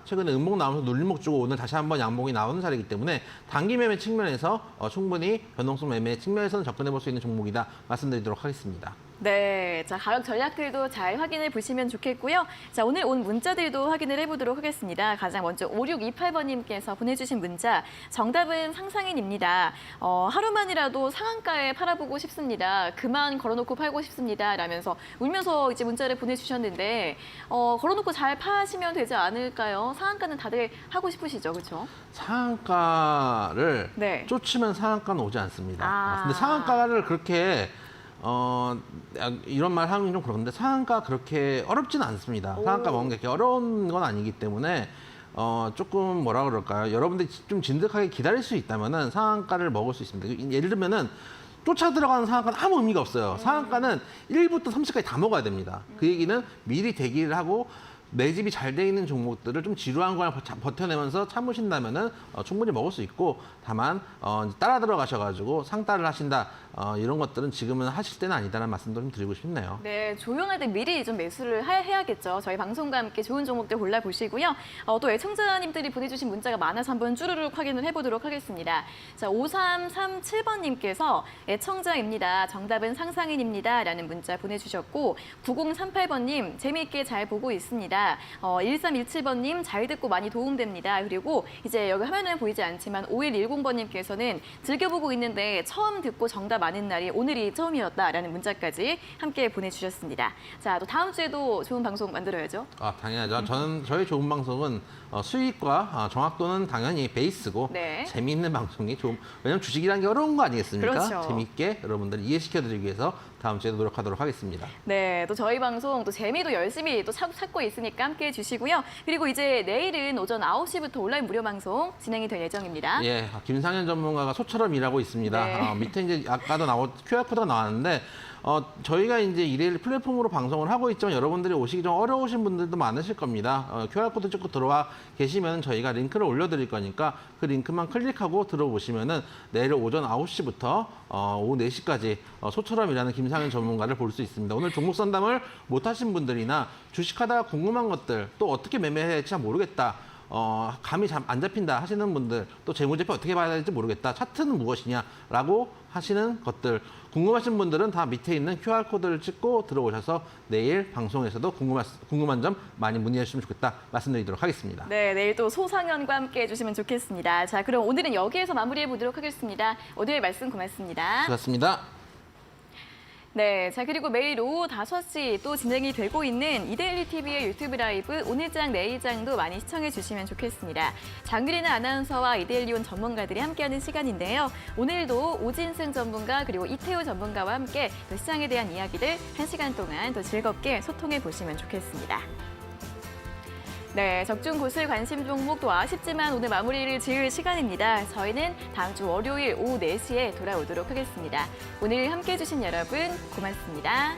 최근에 음봉 나오면서 눌림목 주고 오늘 다시 한번 양봉이 나오는 자리이기 때문에 단기 매매 측면에서 충분히 변동성 매매 측면에서는 접근해 볼 수 있는 종목이다 말씀드리도록 하겠습니다. 네, 자 가격 전략들도 잘 확인해 보시면 좋겠고요. 자 오늘 온 문자들도 확인을 해보도록 하겠습니다. 가장 먼저 5628번님께서 보내주신 문자 정답은 상상인입니다. 하루만이라도 상한가에 팔아보고 싶습니다. 그만 걸어놓고 팔고 싶습니다. 라면서 울면서 이제 문자를 보내주셨는데 걸어놓고 잘 파시면 되지 않을까요? 상한가는 다들 하고 싶으시죠, 그렇죠? 상한가를 네. 쫓으면 상한가는 오지 않습니다. 아. 근데 상한가를 그렇게 이런 말 하면 좀 그런데 상한가 그렇게 어렵지는 않습니다. 상한가 먹는 게 그렇게 어려운 건 아니기 때문에 조금 뭐라 그럴까요? 여러분들이 좀 진득하게 기다릴 수 있다면은 상한가를 먹을 수 있습니다. 예를 들면은 쫓아 들어가는 상한가는 아무 의미가 없어요. 상한가는 1부터 30까지 다 먹어야 됩니다. 그 얘기는 미리 대기를 하고 매집이 잘 돼 있는 종목들을 좀 지루한 걸 버텨내면서 참으신다면은 충분히 먹을 수 있고 다만 따라 들어가셔가지고 상따를 하신다 이런 것들은 지금은 하실 때는 아니다라는 말씀도 좀 드리고 싶네요. 네, 조용할 때 미리 좀 매수를 해야겠죠. 저희 방송과 함께 좋은 종목들 골라보시고요. 또 애청자님들이 보내주신 문자가 많아서 한번 쭈루룩 확인을 해보도록 하겠습니다. 자, 5337번님께서 애청자입니다. 정답은 상상인입니다. 라는 문자 보내주셨고 9038번님 재미있게 잘 보고 있습니다. 1317번님 잘 듣고 많이 도움됩니다. 그리고 이제 여기 화면은 보이지 않지만 5110번님께서는 즐겨보고 있는데 처음 듣고 정답 아는 날이 오늘이 처음이었다라는 문자까지 함께 보내주셨습니다. 자, 또 다음 주에도 좋은 방송 만들어야죠. 당연하죠. 저희 좋은 방송은 수익과 정확도는 당연히 베이스고 네. 재미있는 방송이 왜냐면 주식이라는 게 어려운 거 아니겠습니까? 그렇죠. 재미있게 여러분들 이해시켜드리기 위해서 다음 주에도 노력하도록 하겠습니다. 네, 또 저희 방송 또 재미도 열심히 또 찾고 있으니까 함께해 주시고요. 그리고 이제 내일은 오전 9시부터 온라인 무료 방송 진행이 될 예정입니다. 예, 김상현 전문가가 소처럼 일하고 있습니다. 네. 밑에 이제 아까도 QR코드가 나왔는데 저희가 이제 일일 플랫폼으로 방송을 하고 있지만 여러분들이 오시기 좀 어려우신 분들도 많으실 겁니다. QR코드 찍고 들어와 계시면 저희가 링크를 올려드릴 거니까 그 링크만 클릭하고 들어보시면은 내일 오전 9시부터 오후 4시까지 소처럼 일하는 김상현 전문가를 볼 수 있습니다. 오늘 종목 상담을 못 하신 분들이나 주식하다가 궁금한 것들 또 어떻게 매매해야 할지 잘 모르겠다. 감이 잘 안 잡힌다 하시는 분들 또 재무제표 어떻게 봐야 될지 모르겠다. 차트는 무엇이냐라고 하시는 것들 궁금하신 분들은 다 밑에 있는 QR코드를 찍고 들어오셔서 내일 방송에서도 궁금한 점 많이 문의해 주시면 좋겠다 말씀드리도록 하겠습니다. 네, 내일 또 소상현과 함께 해주시면 좋겠습니다. 자, 그럼 오늘은 여기에서 마무리해 보도록 하겠습니다. 오늘 말씀 고맙습니다. 수고하셨습니다. 네, 자 그리고 매일 오후 5시 또 진행이 되고 있는 이데일리 TV의 유튜브 라이브 오늘장 내일장도 많이 시청해 주시면 좋겠습니다. 장그리는 아나운서와 이데일리온 전문가들이 함께하는 시간인데요. 오늘도 오진승 전문가 그리고 이태우 전문가와 함께 또 시장에 대한 이야기들 1시간 동안 더 즐겁게 소통해 보시면 좋겠습니다. 네, 적중 고슬 관심 종목도 아쉽지만 오늘 마무리를 지을 시간입니다. 저희는 다음 주 월요일 오후 4시에 돌아오도록 하겠습니다. 오늘 함께해 주신 여러분 고맙습니다.